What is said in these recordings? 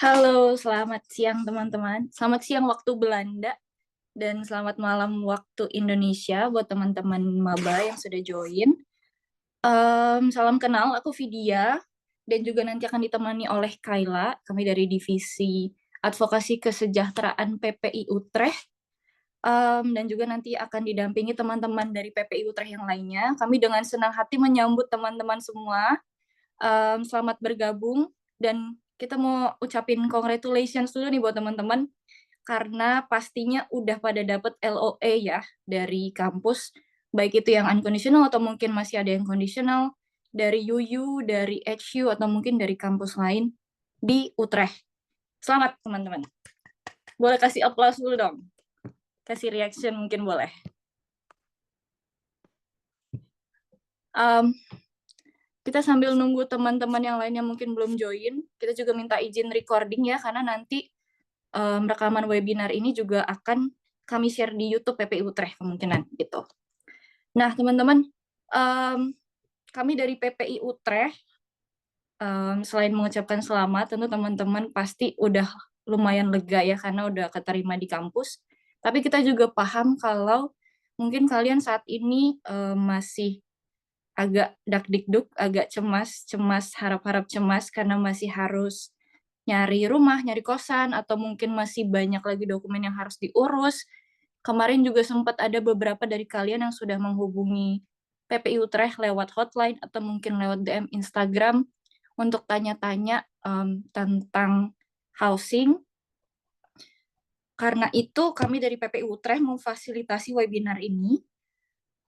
Halo, selamat siang teman-teman. Selamat siang waktu Belanda dan selamat malam waktu Indonesia buat teman-teman maba yang sudah join. Salam kenal, aku Vidya dan juga nanti akan ditemani oleh Kayla. Kami dari Divisi Advokasi Kesejahteraan PPI Utrecht. Dan juga nanti akan didampingi teman-teman dari PPI Utrecht yang lainnya. Kami dengan senang hati menyambut teman-teman semua. Selamat bergabung dan kita mau ucapin congratulations dulu nih buat teman-teman karena pastinya udah pada dapet LOA ya dari kampus, baik itu yang unconditional atau mungkin masih ada yang conditional dari UU, dari HU atau mungkin dari kampus lain di Utrecht. Selamat teman-teman. Boleh kasih applause dulu dong. Kasih reaction mungkin boleh. Kita sambil nunggu teman-teman yang lainnya mungkin belum join, kita juga minta izin recording ya, karena nanti rekaman webinar ini juga akan kami share di YouTube PPI Utrecht kemungkinan gitu. Nah teman-teman, kami dari PPI Utrecht, selain mengucapkan selamat, tentu teman-teman pasti udah lumayan lega ya, karena udah keterima di kampus. Tapi kita juga paham kalau mungkin kalian saat ini masih agak dakdikduk, agak cemas, harap-harap cemas karena masih harus nyari rumah, nyari kosan, atau mungkin masih banyak lagi dokumen yang harus diurus. Kemarin juga sempat ada beberapa dari kalian yang sudah menghubungi PPI Utrecht lewat hotline atau mungkin lewat DM Instagram untuk tanya-tanya tentang housing. Karena itu kami dari PPI Utrecht memfasilitasi webinar ini.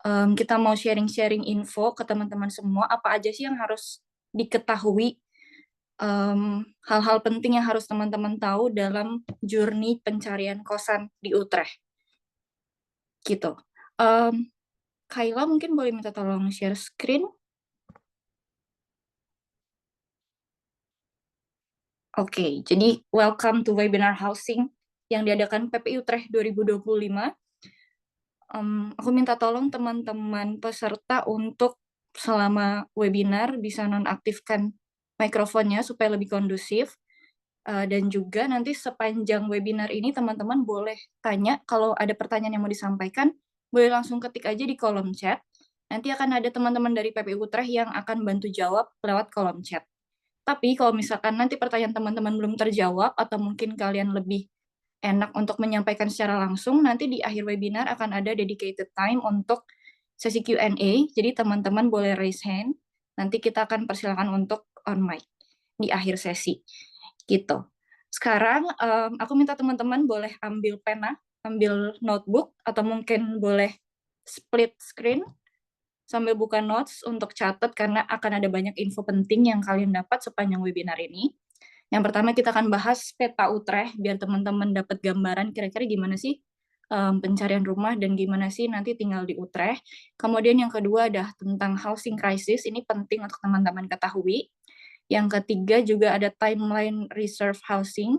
Kita mau sharing-sharing info ke teman-teman semua, apa aja sih yang harus diketahui, hal-hal penting yang harus teman-teman tahu dalam journey pencarian kosan di Utrecht. Gitu. Kayla mungkin boleh minta tolong share screen. Oke, jadi welcome to webinar housing yang diadakan PPI Utrecht 2025. Aku minta tolong teman-teman peserta untuk selama webinar bisa nonaktifkan mikrofonnya supaya lebih kondusif. Dan juga nanti sepanjang webinar ini teman-teman boleh tanya, kalau ada pertanyaan yang mau disampaikan, boleh langsung ketik aja di kolom chat. Nanti akan ada teman-teman dari PPI Utrecht yang akan bantu jawab lewat kolom chat. Tapi kalau misalkan nanti pertanyaan teman-teman belum terjawab atau mungkin kalian lebih enak untuk menyampaikan secara langsung, nanti di akhir webinar akan ada dedicated time untuk sesi Q&A, jadi teman-teman boleh raise hand, nanti kita akan persilakan untuk on mic di akhir sesi, gitu. Sekarang aku minta teman-teman boleh ambil pena, ambil notebook, atau mungkin boleh split screen, sambil buka notes untuk catat karena akan ada banyak info penting yang kalian dapat sepanjang webinar ini. Yang pertama kita akan bahas peta Utrecht biar teman-teman dapat gambaran kira-kira gimana sih pencarian rumah dan gimana sih nanti tinggal di Utrecht. Kemudian yang kedua adalah tentang housing crisis, ini penting untuk teman-teman ketahui. Yang ketiga juga ada timeline reserve housing,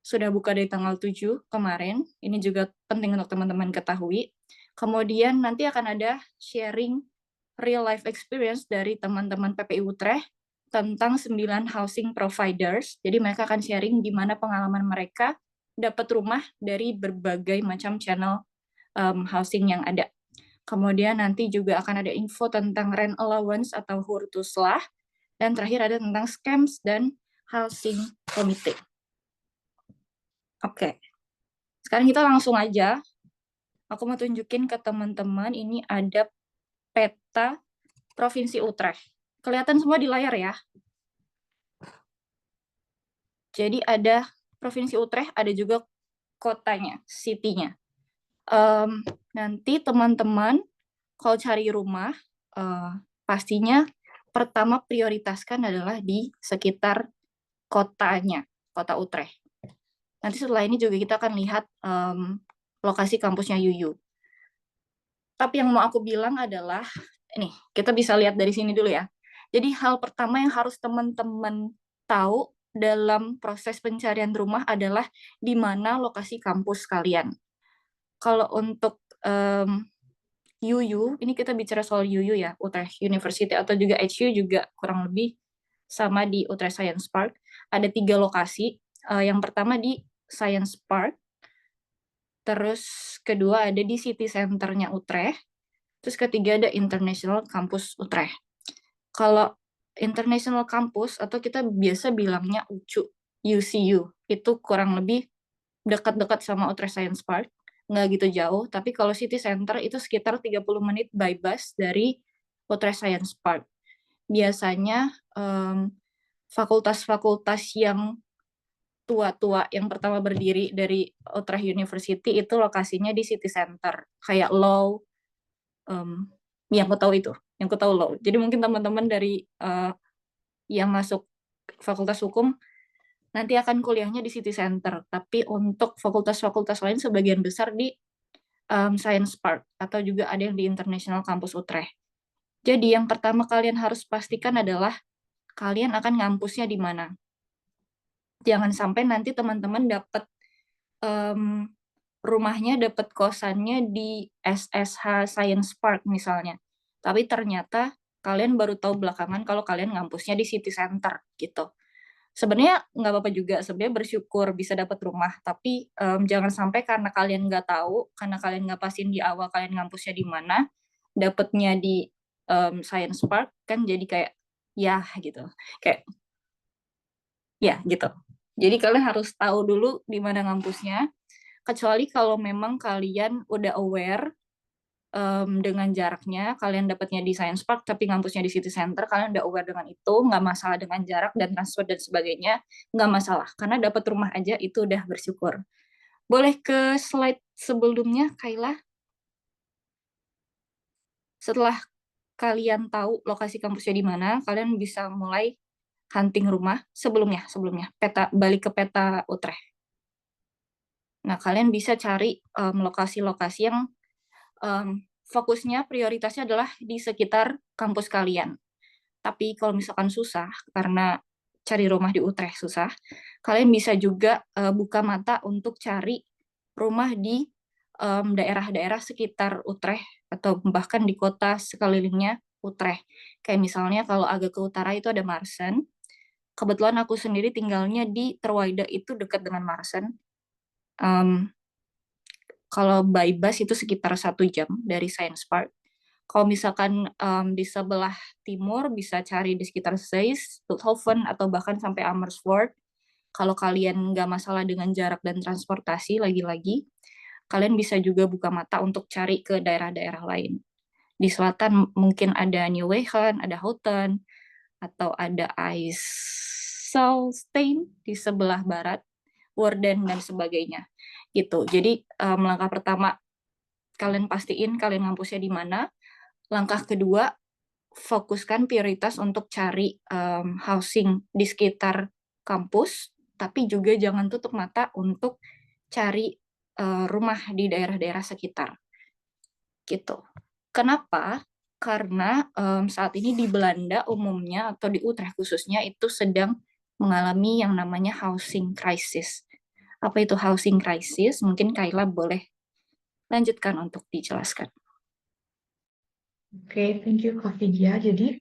sudah buka dari tanggal 7 kemarin, ini juga penting untuk teman-teman ketahui. Kemudian nanti akan ada sharing real life experience dari teman-teman PPI Utrecht tentang 9 housing providers. Jadi mereka akan sharing gimana pengalaman mereka dapat rumah dari berbagai macam channel housing yang ada. Kemudian nanti juga akan ada info tentang rent allowance atau hurtuslah. Dan terakhir ada tentang scams dan housing committee. Oke, sekarang kita langsung aja. Aku mau tunjukin ke teman-teman, ini ada peta Provinsi Utrecht. Kelihatan semua di layar ya? Jadi ada Provinsi Utrecht, ada juga kotanya, city-nya. Nanti teman-teman kalau cari rumah, pastinya pertama prioritaskan adalah di sekitar kotanya, kota Utrecht. Nanti setelah ini juga kita akan lihat lokasi kampusnya UU. Tapi yang mau aku bilang adalah, ini kita bisa lihat dari sini dulu ya. Jadi hal pertama yang harus teman-teman tahu dalam proses pencarian rumah adalah di mana lokasi kampus kalian. Kalau untuk UU, ini kita bicara soal UU ya, Utrecht University atau juga HU juga kurang lebih sama di Utrecht Science Park. Ada 3 lokasi. Yang pertama di Science Park, terus kedua ada di City Center-nya Utrecht, terus ketiga ada International Campus Utrecht. Kalau International Campus atau kita biasa bilangnya UCU, UCU, itu kurang lebih dekat-dekat sama Utrecht Science Park, nggak gitu jauh, tapi kalau City Center itu sekitar 30 menit by bus dari Utrecht Science Park. Biasanya fakultas-fakultas yang tua-tua yang pertama berdiri dari Utrecht University itu lokasinya di City Center, kayak Law, yang aku tahu itu, yang aku tahu Law. Jadi mungkin teman-teman dari yang masuk Fakultas Hukum nanti akan kuliahnya di City Center, tapi untuk fakultas-fakultas lain sebagian besar di Science Park, atau juga ada yang di International Campus Utrecht. Jadi yang pertama kalian harus pastikan adalah kalian akan ngampusnya di mana. Jangan sampai nanti teman-teman dapat rumahnya, dapat kosannya di SSH Science Park misalnya. Tapi ternyata kalian baru tahu belakangan kalau kalian ngampusnya di City Center gitu. Sebenarnya nggak apa-apa juga, sebenarnya bersyukur bisa dapat rumah, tapi jangan sampai karena kalian nggak tahu, karena kalian nggak pastiin di awal kalian ngampusnya di mana, dapatnya di Science Park, kan jadi kayak ya gitu, kayak ya gitu. Jadi kalian harus tahu dulu di mana ngampusnya, kecuali kalau memang kalian udah aware dengan jaraknya, kalian dapatnya di Science Park tapi ngampusnya di City Center, kalian udah aware dengan itu, nggak masalah dengan jarak dan transport dan sebagainya, nggak masalah, karena dapat rumah aja itu udah bersyukur. Boleh ke slide sebelumnya, Kayla? Setelah kalian tahu lokasi kampusnya di mana, kalian bisa mulai hunting rumah sebelumnya peta, balik ke peta Utrecht. Nah, kalian bisa cari lokasi-lokasi yang fokusnya, prioritasnya adalah di sekitar kampus kalian. Tapi kalau misalkan susah, karena cari rumah di Utrecht susah, kalian bisa juga buka mata untuk cari rumah di daerah-daerah sekitar Utrecht, atau bahkan di kota sekelilingnya Utrecht. Kayak misalnya kalau agak ke utara itu ada Maarsen. Kebetulan aku sendiri tinggalnya di Terweide, itu dekat dengan Maarsen. Kalau by bus itu sekitar 1 jam dari Science Park. Kalau misalkan di sebelah timur bisa cari di sekitar Zeist, Stuthofen, atau bahkan sampai Amersfoort. Kalau kalian nggak masalah dengan jarak dan transportasi, lagi-lagi, kalian bisa juga buka mata untuk cari ke daerah-daerah lain. Di selatan mungkin ada Nieuwegein, ada Houten, atau ada IJsselstein di sebelah barat, Woerden, dan sebagainya. Gitu. Jadi langkah pertama, kalian pastiin kalian ngampusnya di mana. Langkah kedua, fokuskan prioritas untuk cari housing di sekitar kampus, tapi juga jangan tutup mata untuk cari rumah di daerah-daerah sekitar. Gitu. Kenapa? Karena saat ini di Belanda umumnya, atau di Utrecht khususnya, itu sedang mengalami yang namanya housing crisis. Apa itu housing crisis? Mungkin Kayla boleh lanjutkan untuk dijelaskan. Oke, thank you Kak Vidya. Jadi,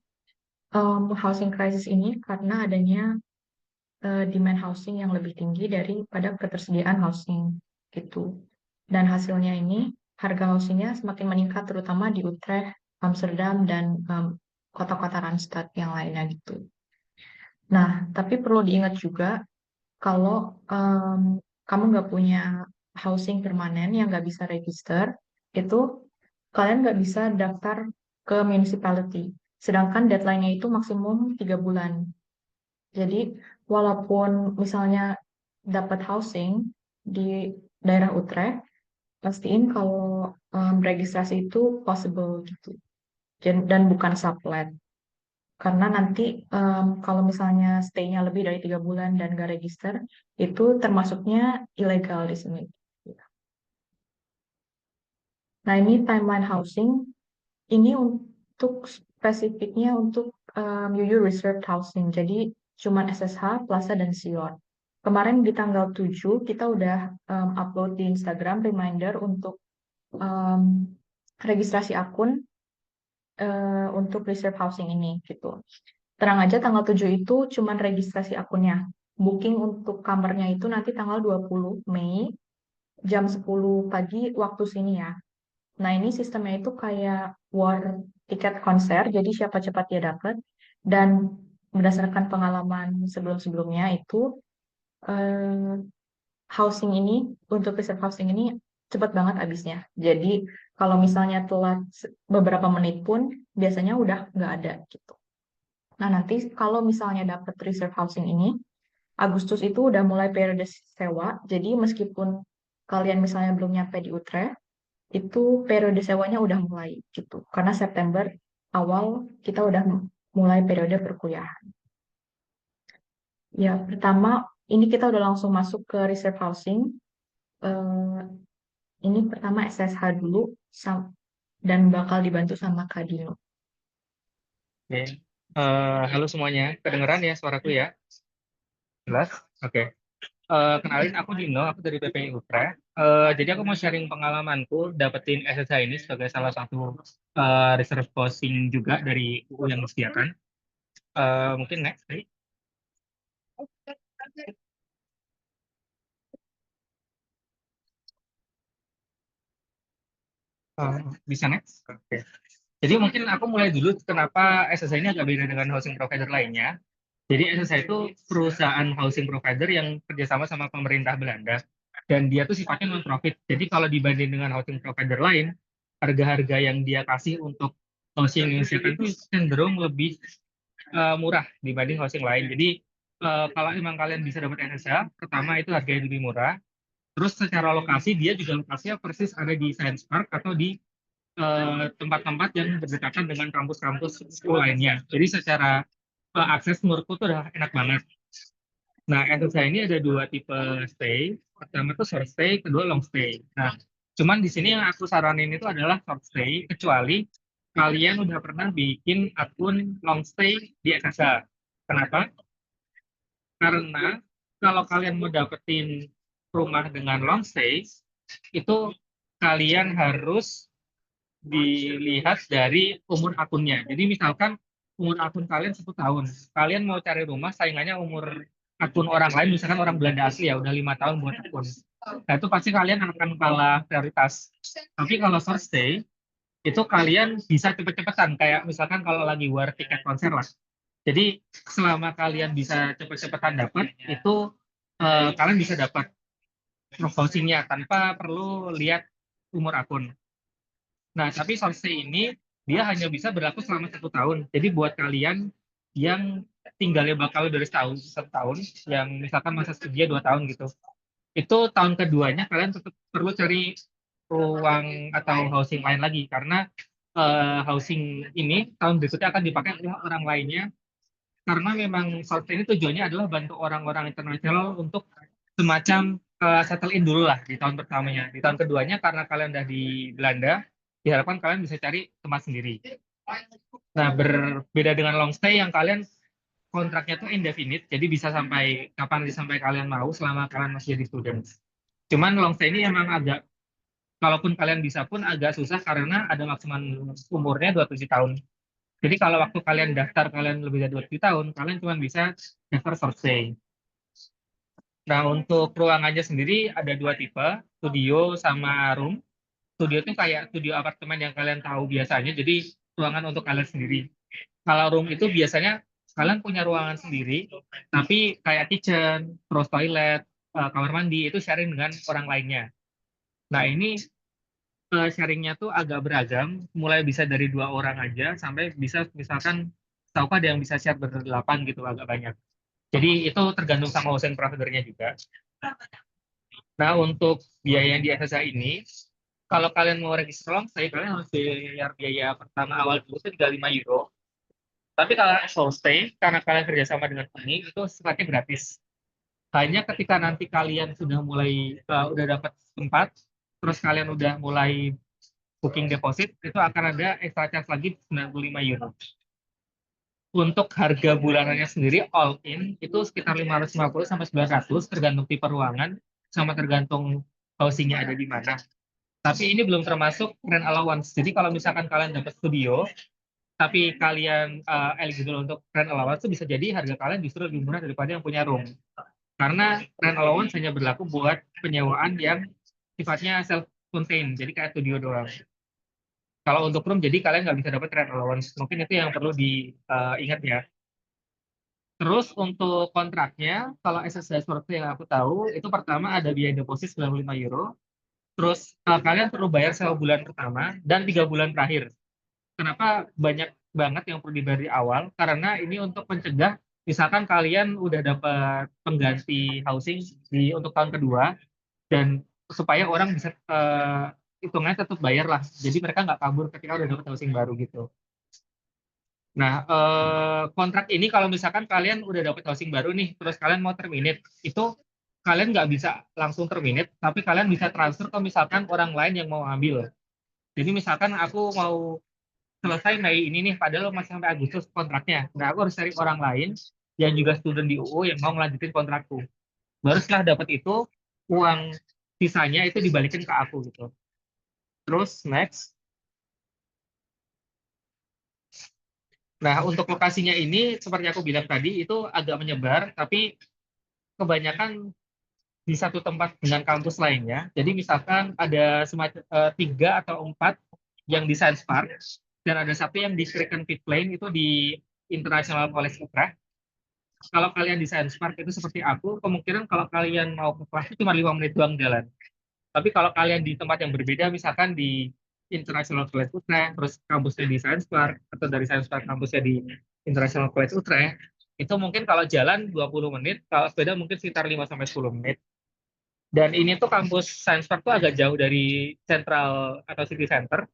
housing crisis ini karena adanya demand housing yang lebih tinggi daripada ketersediaan housing gitu. Dan hasilnya ini, harga housingnya semakin meningkat terutama di Utrecht, Amsterdam, dan kota-kota Randstad yang lainnya gitu. Nah, tapi perlu diingat juga kalau kamu nggak punya housing permanen yang nggak bisa register, itu kalian nggak bisa daftar ke municipality. Sedangkan deadline-nya itu maksimum 3 bulan. Jadi, walaupun misalnya dapat housing di daerah Utrecht, pastiin kalau registrasi itu possible gitu. Dan bukan sublet. Karena nanti kalau misalnya stay-nya lebih dari 3 bulan dan nggak register, itu termasuknya ilegal di sini. Nah, ini timeline housing. Ini untuk spesifiknya untuk UU Reserved Housing. Jadi, cuman SSH, Plaza, dan Sior. Kemarin di tanggal 7, kita udah upload di Instagram reminder untuk registrasi akun untuk reserve housing ini gitu. Terang aja tanggal 7 itu cuman registrasi akunnya. booking untuk kamarnya itu nanti tanggal 20 Mei jam 10 pagi waktu sini ya. Nah, ini sistemnya itu kayak war tiket konser, jadi siapa cepat dia dapat. Dan berdasarkan pengalaman sebelum-sebelumnya itu, eh, housing ini, untuk reserve housing ini cepat banget habisnya. Jadi, kalau misalnya telat beberapa menit pun, biasanya udah nggak ada gitu. Nah, nanti kalau misalnya dapat reserve housing ini, Agustus itu udah mulai periode sewa, jadi meskipun kalian misalnya belum nyampe di Utrecht, itu periode sewanya udah mulai gitu. Karena September awal kita udah mulai periode perkuliahan. Ya, pertama ini kita udah langsung masuk ke reserve housing. Eh, ini pertama SSH dulu dan bakal dibantu sama Kak Dino. Oke. Halo semuanya, kedengeran ya suaraku ya? Jelas? Oke. Kenalin aku Dino, aku dari PPI Utrecht. Jadi aku mau sharing pengalamanku dapetin SSH ini sebagai salah satu reserve posting juga dari UU yang disediakan. Mungkin next, nih. Bisa next? Oke. Jadi mungkin aku mulai dulu kenapa SSH ini agak beda dengan housing provider lainnya. Jadi SSH itu perusahaan housing provider yang kerjasama sama pemerintah Belanda dan dia tuh sifatnya non profit. Jadi kalau dibanding dengan housing provider lain, harga-harga yang dia kasih untuk housing yang disediakan itu cenderung lebih murah dibanding housing lain. Jadi kalau emang kalian bisa dapat SSH, pertama itu harganya lebih murah. Terus secara lokasi dia juga lokasinya persis ada di Science Park atau di tempat-tempat yang berdekatan dengan kampus-kampus lainnya. Jadi secara akses menurutku tuh udah enak banget. Nah, SSH ini ada dua tipe stay. Pertama tuh short stay, kedua long stay. Nah, cuman di sini yang aku saranin itu adalah short stay, kecuali kalian udah pernah bikin akun long stay di SSH. Kenapa? Karena kalau kalian mau dapetin rumah dengan long stay, itu kalian harus dilihat dari umur akunnya. Jadi misalkan umur akun kalian 1 tahun, kalian mau cari rumah saingannya umur akun orang lain, misalkan orang Belanda asli ya udah 5 tahun buat akun. Nah itu pasti kalian akan kalah prioritas. Tapi kalau first stay itu kalian bisa cepet-cepetan kayak misalkan kalau lagi war tiket konser lah. Jadi selama kalian bisa cepet-cepetan dapat itu kalian bisa dapat housingnya tanpa perlu lihat umur akun. Nah, tapi sanksi ini dia hanya bisa berlaku selama 1 tahun. Jadi buat kalian yang tinggalnya bakal dari setahun, yang misalkan masa studinya 2 tahun gitu, itu tahun keduanya kalian tetap perlu cari ruang atau housing lain lagi karena housing ini tahun berikutnya akan dipakai oleh orang lainnya karena memang South ini tujuannya adalah bantu orang-orang internasional untuk semacam settle in dulu lah di tahun pertamanya. Di tahun keduanya karena kalian udah di Belanda, diharapkan kalian bisa cari tempat sendiri. Nah, berbeda dengan long stay yang kalian kontraknya tuh indefinite, jadi bisa sampai kapan aja sampai kalian mau selama kalian masih jadi student. Cuman long stay ini emang agak, kalaupun kalian bisa pun agak susah karena ada maksimal umurnya 27 tahun. Jadi kalau waktu kalian daftar kalian lebih dari 27 tahun, kalian cuma bisa daftar short stay. Nah, untuk ruangannya sendiri ada dua tipe, studio sama room. Studio itu kayak studio apartemen yang kalian tahu biasanya, jadi ruangan untuk kalian sendiri. Kalau room itu biasanya kalian punya ruangan sendiri, tapi kayak kitchen, terus toilet, kamar mandi, itu sharing dengan orang lainnya. Nah, ini sharingnya tuh agak beragam, mulai bisa dari 2 orang aja, sampai bisa misalkan, tahu ada yang bisa share berdelapan gitu, agak banyak. Jadi itu tergantung sama housing providernya juga. Nah, untuk biaya yang di SSA ini, kalau kalian mau register langsung, kalian harus bayar biaya pertama awal dulu itu 35 euro. Tapi kalau short stay, karena kalian kerjasama dengan Uni, itu sifatnya gratis. Hanya ketika nanti kalian sudah mulai, udah dapat tempat, terus kalian udah mulai booking deposit, itu akan ada extra charge lagi 95 euro. Untuk harga bulanannya sendiri all in itu sekitar 550 sampai 900 tergantung tipe ruangan sama tergantung housingnya ada di mana. Tapi ini belum termasuk rent allowance. Jadi kalau misalkan kalian dapat studio tapi kalian eligible untuk rent allowance, itu bisa jadi harga kalian justru lebih murah daripada yang punya room. Karena rent allowance hanya berlaku buat penyewaan yang sifatnya self-contained, jadi kayak studio doang. Kalau untuk room, jadi kalian nggak bisa dapat rent allowance. Mungkin itu yang perlu diingat ya. Terus untuk kontraknya, kalau SSI seperti yang aku tahu, itu pertama ada biaya deposit 95 euro. Terus kalian perlu bayar 1 bulan pertama dan 3 bulan terakhir. Kenapa banyak banget yang perlu dibayar di awal? Karena ini untuk mencegah, misalkan kalian udah dapat pengganti housing untuk tahun kedua, dan supaya orang bisa hitungannya tetap bayar lah. Jadi mereka nggak kabur ketika udah dapat housing baru gitu. Nah, kontrak ini kalau misalkan kalian udah dapat housing baru nih, terus kalian mau terminate, itu kalian nggak bisa langsung terminate, tapi kalian bisa transfer ke misalkan orang lain yang mau ambil. Jadi misalkan aku mau selesai Mei ini nih, padahal masih sampai Agustus kontraknya. Nah, aku harus cari orang lain yang juga student di UU yang mau melanjutin kontrakku. Baru setelah dapat itu, uang sisanya itu dibalikin ke aku gitu. Terus next. Nah, untuk lokasinya ini seperti aku bilang tadi itu agak menyebar, tapi kebanyakan di satu tempat dengan kampus lainnya. Jadi misalkan ada semacam 3 atau 4 yang di Science Park, dan ada satu yang di Kraken Pit Plain itu di International College Utrecht. Kalau kalian di Science Park itu seperti aku, kemungkinan kalau kalian mau ke kelas itu cuma 5 menit doang jalan. Tapi kalau kalian di tempat yang berbeda, misalkan di International College Utrecht, terus kampusnya di Science Park, atau dari Science Park kampusnya di International College Utrecht, itu mungkin kalau jalan 20 menit, kalau sepeda mungkin sekitar 5-10 menit. Dan ini tuh kampus Science Park tuh agak jauh dari sentral atau city center.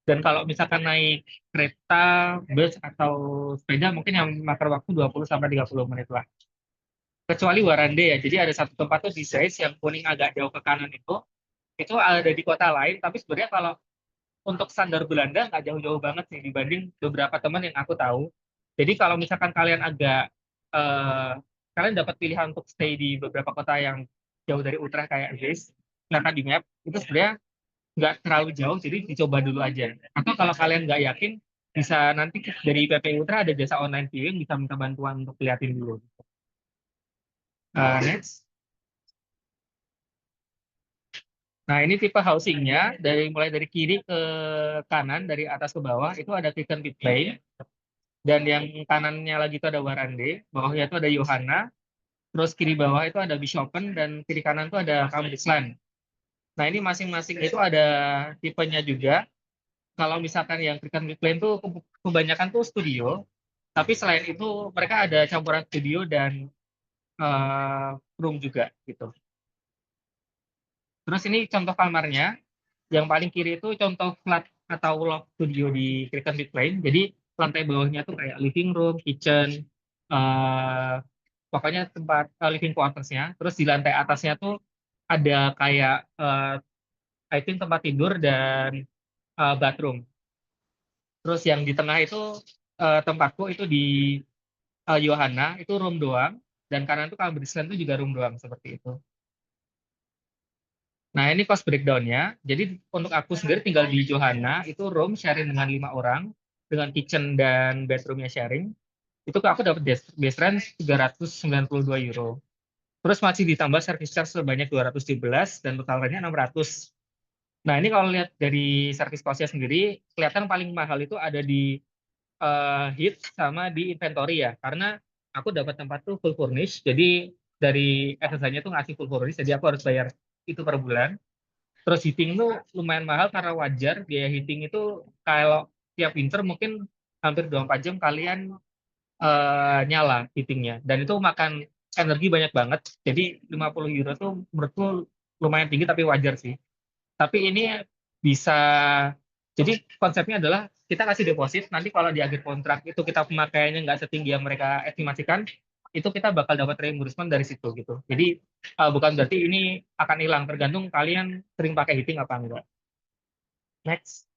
Dan kalau misalkan naik kereta, bus, atau sepeda, mungkin yang makan waktu 20-30 menit lah. Kecuali Warande ya, jadi ada satu tempat tuh di Zeist yang kuning agak jauh ke kanan itu ada di kota lain, tapi sebenarnya kalau untuk standar Belanda nggak jauh-jauh banget sih dibanding beberapa teman yang aku tahu. Jadi kalau misalkan kalian agak kalian dapat pilihan untuk stay di beberapa kota yang jauh dari Utrecht kayak Zeist, nah kan di map itu sebenarnya nggak terlalu jauh, jadi dicoba dulu aja. Atau kalau kalian nggak yakin, bisa nanti dari PPI Ultra ada jasa online viewing, bisa minta bantuan untuk liatin dulu. Next. Nah, ini tipe housingnya, mulai dari kiri ke kanan, dari atas ke bawah, itu ada Kitchen Pit Plain. Dan yang kanannya lagi itu ada Warande, bawahnya itu ada Johanna, terus kiri bawah itu ada Bishopen, dan kiri kanan itu ada Kamrisland. Nah, ini masing-masing itu ada tipenya juga. Kalau misalkan yang Kitchen Pit Plain itu kebanyakan tuh studio, tapi selain itu mereka ada campuran studio dan room juga gitu. Terus ini contoh kamarnya. Yang paling kiri itu contoh flat atau loft studio di Kraken Pit Plain. Jadi lantai bawahnya tuh kayak living room, kitchen, pokoknya tempat living quarters-nya. Terus di lantai atasnya tuh ada kayak I think tempat tidur dan bathroom. Terus yang di tengah itu tempatku itu di Johanna, itu room doang. Dan kanan tuh Cambridgeland itu juga room doang seperti itu. Nah, ini cost breakdown-nya. Jadi untuk aku sendiri tinggal di Johanna, itu room sharing dengan 5 orang, dengan kitchen dan bedroom-nya sharing. Itu aku dapat base rent 392 euro. Terus masih ditambah service charge sebanyak 217 dan total rent-nya 600. Nah, ini kalau lihat dari service cost-nya sendiri, kelihatan paling mahal itu ada di heat sama di inventory ya. Karena aku dapat tempat tuh full furnish, jadi dari SSI-nya tuh ngasih full furnish, jadi aku harus bayar itu per bulan. Terus heating tuh lumayan mahal karena wajar biaya heating itu kalau tiap winter mungkin hampir 24 jam kalian nyala heatingnya. Dan itu makan energi banyak banget. Jadi 50 euro tuh menurutku lumayan tinggi tapi wajar sih. Tapi ini bisa, jadi konsepnya adalah kita kasih deposit, nanti kalau di akhir kontrak itu kita pemakaiannya nggak setinggi yang mereka estimasikan, itu kita bakal dapat reimbursement dari situ gitu. Jadi bukan berarti ini akan hilang, tergantung kalian sering pakai heating apa enggak. Next.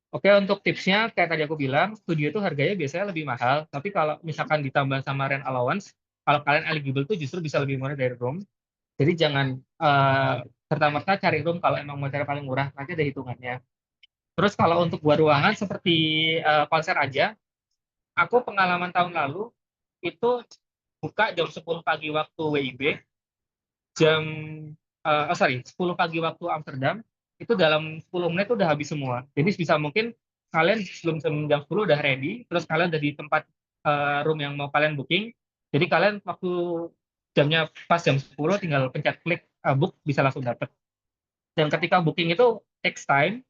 Oke, untuk tipsnya kayak tadi aku bilang, studio itu harganya biasanya lebih mahal, tapi kalau misalkan ditambah sama rent allowance, kalau kalian eligible tuh justru bisa lebih murah dari room. Jadi jangan serta-merta cari room kalau emang mau cari paling murah, nanti ada hitungannya. Terus kalau untuk buat ruangan seperti konser aja, aku pengalaman tahun lalu itu buka jam 10 pagi waktu WIB, jam 10 pagi waktu Amsterdam, itu dalam 10 menit udah habis semua. Jadi bisa mungkin kalian sebelum jam 10 udah ready, terus kalian udah di tempat room yang mau kalian booking. Jadi kalian waktu jamnya pas jam 10 tinggal pencet klik book bisa langsung dapet. Dan ketika booking itu takes time,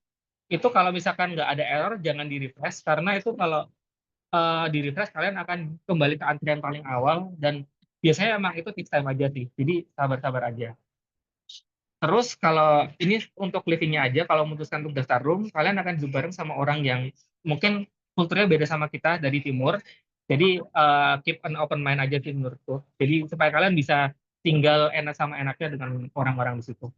itu kalau misalkan nggak ada error jangan di refresh karena itu kalau di refresh kalian akan kembali ke antrian paling awal dan biasanya emang itu takes time aja sih. Jadi sabar-sabar aja. Terus kalau ini untuk livingnya aja, kalau memutuskan untuk daftar room, kalian akan duduk bareng sama orang yang mungkin kulturnya beda sama kita dari timur. Jadi keep an open mind aja sih menurutku. Jadi supaya kalian bisa tinggal enak sama enaknya dengan orang-orang di situ.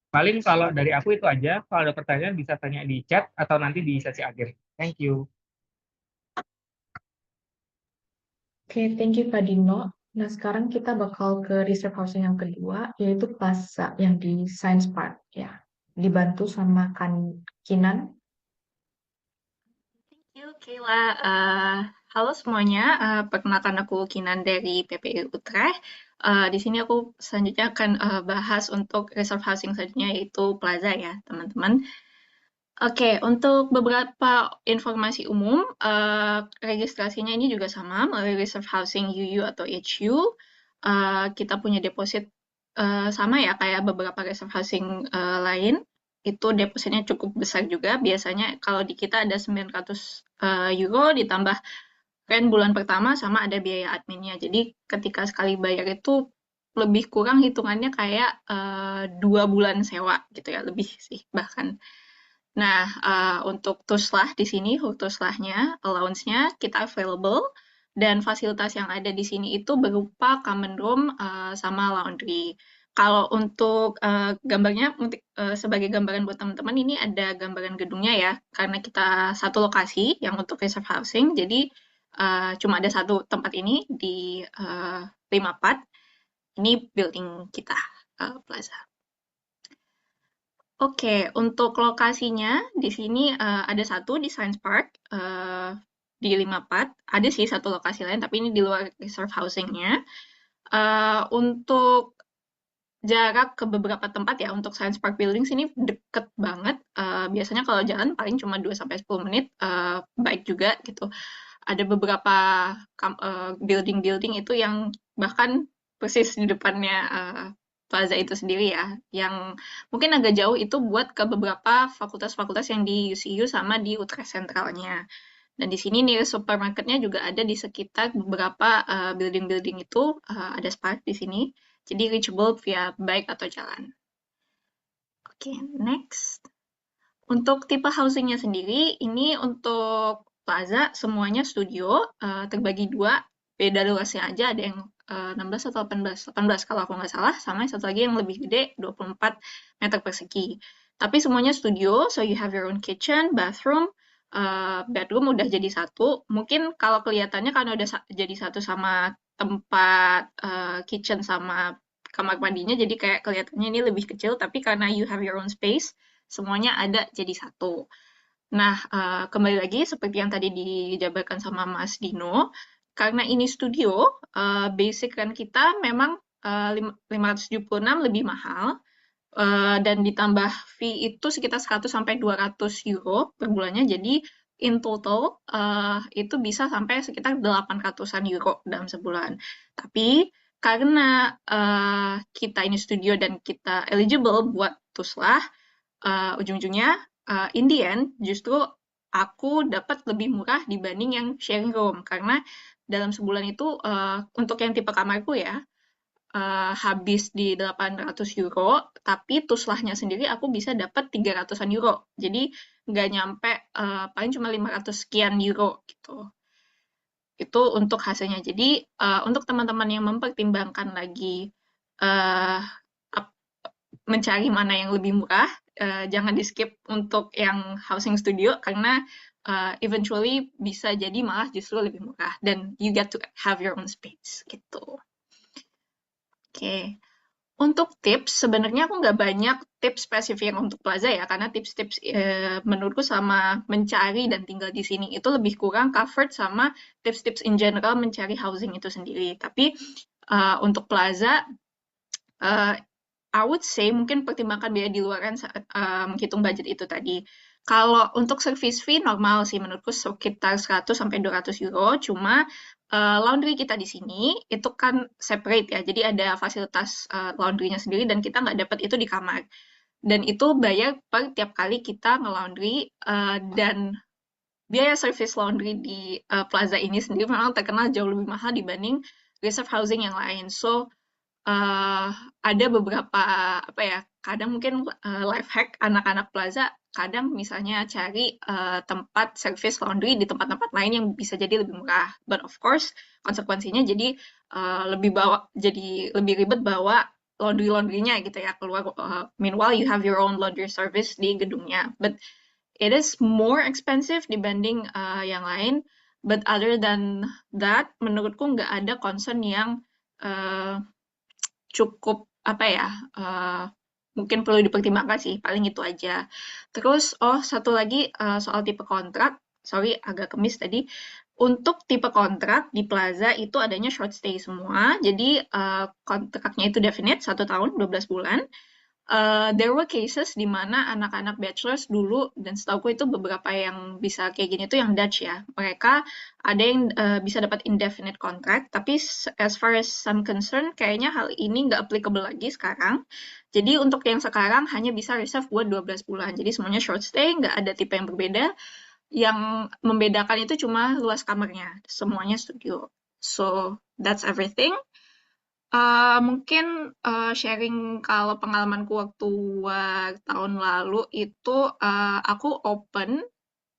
Paling kalau dari aku itu aja. Kalau ada pertanyaan bisa tanya di chat atau nanti di sesi akhir. Thank you. Oke, thank you Kak Dino. Nah, sekarang kita bakal ke reserve housing yang kedua, yaitu Plaza yang di Science Park, ya. Dibantu sama Kinan. Thank you, Kayla. Halo semuanya, perkenalkan aku Kinan dari PPI Utrecht. Di sini aku selanjutnya akan bahas untuk reserve housing selanjutnya yaitu Plaza ya, teman-teman. Oke, untuk beberapa informasi umum, registrasinya ini juga sama melalui reserve housing UU atau HU. Kita punya deposit sama ya kayak beberapa reserve housing lain. Itu depositnya cukup besar juga. Biasanya kalau di kita ada 900 euro ditambah rent bulan pertama sama ada biaya adminnya. Jadi ketika sekali bayar itu lebih kurang hitungannya kayak 2 bulan sewa gitu ya, lebih sih bahkan. Nah, untuk tuslah di sini, tuslahnya, allowance-nya kita available, dan fasilitas yang ada di sini itu berupa common room sama laundry. Kalau untuk gambarnya, sebagai gambaran buat teman-teman, ini ada gambaran gedungnya ya, karena kita satu lokasi yang untuk reserve housing, jadi cuma ada satu tempat ini di 54. Ini building kita, Plaza. Oke, untuk lokasinya di sini ada satu di Science Park di 54. Ada sih satu lokasi lain, tapi ini di luar reserve housing-nya. Untuk jarak ke beberapa tempat ya, untuk Science Park Building sini deket banget. Biasanya kalau jalan paling cuma 2-10 menit, baik juga gitu. Ada beberapa building-building itu yang bahkan persis di depannya Plaza itu sendiri ya, yang mungkin agak jauh itu buat ke beberapa fakultas-fakultas yang di UCU sama di Utrecht Sentralnya. Dan di sini nih supermarketnya juga ada di sekitar beberapa building-building itu, ada Spark di sini. Jadi reachable via bike atau jalan. Oke, next. Untuk tipe housingnya sendiri, ini untuk Plaza semuanya studio, terbagi dua, beda luasnya aja, ada yang 16 atau 18, 18 kalau aku nggak salah, sama yang satu lagi yang lebih gede, 24 meter persegi. Tapi semuanya studio, so you have your own kitchen, bathroom, bedroom udah jadi satu. Mungkin kalau kelihatannya karena udah jadi satu sama tempat kitchen sama kamar mandinya, jadi kayak kelihatannya ini lebih kecil, tapi karena you have your own space, semuanya ada jadi satu. Nah, kembali lagi seperti yang tadi dijabarkan sama Mas Dino, karena ini studio, basic rent kita memang 576 lebih mahal, dan ditambah fee itu sekitar 100-200 euro per bulannya, jadi in total itu bisa sampai sekitar 800-an euro dalam sebulan. Tapi karena kita ini studio dan kita eligible buat tuslah, ujung-ujungnya in the end justru aku dapat lebih murah dibanding yang sharing room karena dalam sebulan itu untuk yang tipe kamarku ya habis di 800 euro, tapi tuslahnya sendiri aku bisa dapat 300-an euro. Jadi nggak nyampe paling cuma 500 sekian euro gitu. Itu untuk hasilnya. Jadi untuk teman-teman yang mempertimbangkan lagi mencari mana yang lebih murah, jangan di skip untuk yang housing studio karena eventually bisa jadi malah justru lebih murah dan you get to have your own space gitu. Oke. Untuk tips, sebenarnya aku nggak banyak tips spesifik untuk Plaza ya, karena tips-tips menurutku sama mencari dan tinggal di sini itu lebih kurang covered sama tips-tips in general mencari housing itu sendiri. Tapi untuk Plaza, I would say mungkin pertimbangkan biaya di luaran saat menghitung budget itu tadi. Kalau untuk service fee normal sih menurutku sekitar 100 sampai 200 euro. Cuma laundry kita di sini itu kan separate ya. Jadi ada fasilitas laundrynya sendiri dan kita nggak dapat itu di kamar. Dan itu bayar per tiap kali kita nge-laundry dan biaya service laundry di plaza ini sendiri memang terkenal jauh lebih mahal dibanding reserve housing yang lain. So ada beberapa apa ya, kadang mungkin life hack anak-anak plaza, kadang misalnya cari tempat service laundry di tempat-tempat lain yang bisa jadi lebih murah. But of course, konsekuensinya jadi jadi lebih ribet bawa laundry-laundrynya gitu ya keluar. Meanwhile, you have your own laundry service di gedungnya. But it is more expensive dibanding yang lain. But other than that, menurutku nggak ada concern yang cukup apa ya, mungkin perlu dipertimbangkan sih, paling itu aja. Terus, satu lagi soal tipe kontrak, sorry agak kemis tadi. Untuk tipe kontrak di Plaza itu adanya short stay semua, jadi kontraknya itu definite 1 tahun 12 bulan. There were cases di mana anak-anak bachelors dulu, dan setahuku itu beberapa yang bisa kayak gini tuh yang Dutch ya. Mereka ada yang bisa dapat indefinite contract, tapi as far as I'm concerned, kayaknya hal ini nggak applicable lagi sekarang. Jadi untuk yang sekarang hanya bisa reserve buat 12 bulan. Jadi semuanya short stay, nggak ada tipe yang berbeda. Yang membedakan itu cuma luas kamarnya. Semuanya studio. So, that's everything. Mungkin sharing kalau pengalamanku waktu tahun lalu itu aku open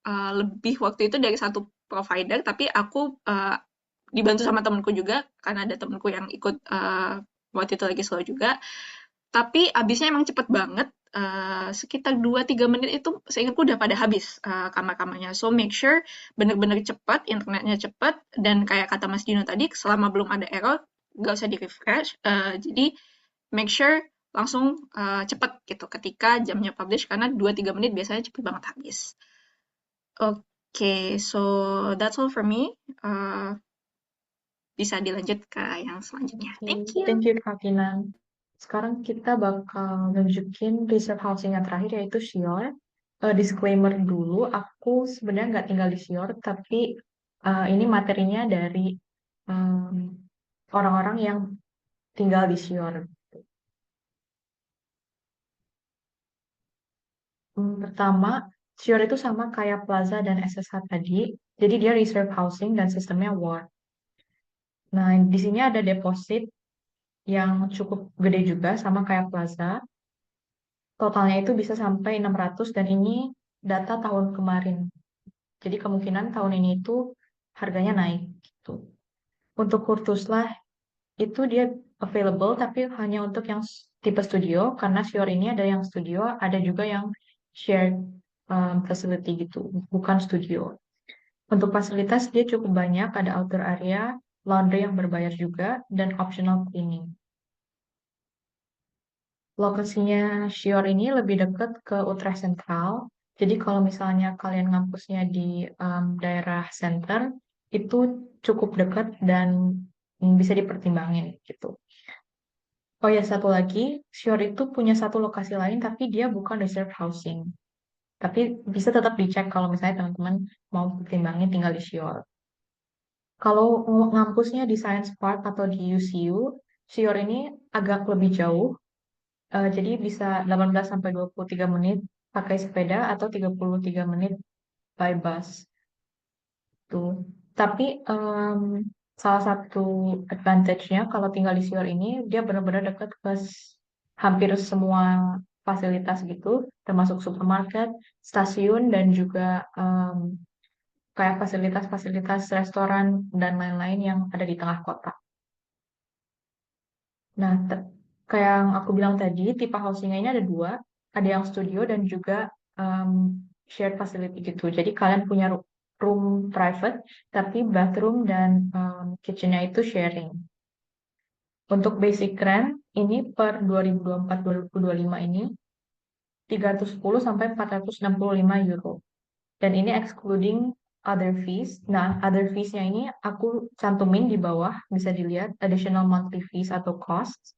lebih waktu itu dari satu provider, tapi aku dibantu sama temenku juga karena ada temenku yang ikut waktu itu lagi slow juga. Tapi abisnya emang cepet banget. Sekitar 2-3 menit itu seingatku udah pada habis kamar-kamarnya. So make sure bener-bener cepet, internetnya cepet, dan kayak kata Mas Dino tadi, selama belum ada error, nggak usah di-refresh. Jadi make sure langsung cepet gitu ketika jamnya publish, karena 2-3 menit biasanya cepet banget habis. Oke, so that's all for me. Bisa dilanjut ke yang selanjutnya. Thank you. Thank you, Kak Kinan. Sekarang kita bakal nunjukin reserve housing yang terakhir, yaitu Shior. Disclaimer dulu, aku sebenarnya nggak tinggal di Shior, tapi ini materinya dari orang-orang yang tinggal di Shior. Pertama, Shior itu sama kayak Plaza dan SSH tadi, jadi dia reserve housing dan sistemnya ward. Nah, di sini ada deposit yang cukup gede juga, sama kayak Plaza. Totalnya itu bisa sampai 600 dan ini data tahun kemarin. Jadi kemungkinan tahun ini itu harganya naik gitu. Untuk Kurtuslah itu dia available tapi hanya untuk yang tipe studio, karena Shior ini ada yang studio, ada juga yang shared facility gitu, bukan studio. Untuk fasilitas dia cukup banyak, ada outdoor area, laundry yang berbayar juga, dan optional cleaning. Lokasinya Shior ini lebih dekat ke Utrecht Sentral. Jadi kalau misalnya kalian ngampusnya di daerah center, itu cukup dekat dan bisa dipertimbangin gitu. Oh ya, satu lagi, Shior itu punya satu lokasi lain, tapi dia bukan reserve housing. Tapi bisa tetap dicek kalau misalnya teman-teman mau pertimbangin tinggal di Shior. Kalau ngampusnya di Science Park atau di UCU, Shior ini agak lebih jauh. Jadi bisa 18-23 menit pakai sepeda atau 33 menit by bus. Tuh. Tapi salah satu advantage-nya kalau tinggal di Sior ini, dia benar-benar dekat ke hampir semua fasilitas gitu, termasuk supermarket, stasiun, dan juga kayak fasilitas-fasilitas restoran dan lain-lain yang ada di tengah kota. Nah, kayak yang aku bilang tadi, tipe housing-nya ini ada dua. Ada yang studio dan juga shared facility gitu. Jadi kalian punya room private, tapi bathroom dan kitchen-nya itu sharing. Untuk basic rent ini per 2024-2025 ini 310 sampai 465 euro. Dan ini excluding other fees. Nah, other fees-nya ini aku cantumin di bawah, bisa dilihat additional monthly fees atau costs.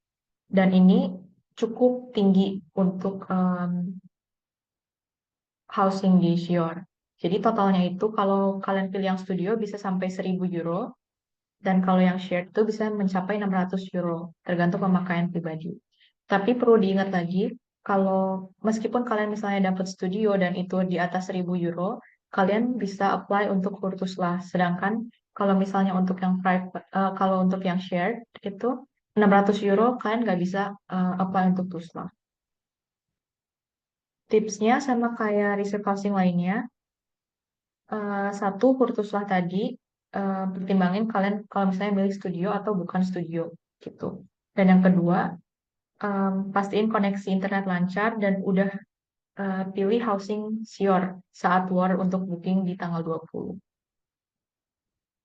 Dan ini cukup tinggi untuk housing di Shior. Jadi totalnya itu kalau kalian pilih yang studio bisa sampai 1000 euro. Dan kalau yang shared itu bisa mencapai 600 euro, tergantung pemakaian pribadi. Tapi perlu diingat lagi, kalau meskipun kalian misalnya dapat studio dan itu di atas 1000 euro, kalian bisa apply untuk Kurtuslah. Sedangkan kalau misalnya untuk yang private, kalau untuk yang shared itu 600 euro, kalian nggak bisa apply untuk Tuslah. Tipsnya sama kayak reserve housing lainnya, satu Kurtuslah tadi, pertimbangin kalian kalau misalnya milih studio atau bukan studio gitu. Dan yang kedua, pastiin koneksi internet lancar dan udah pilih housing Shior saat war untuk booking di tanggal 20.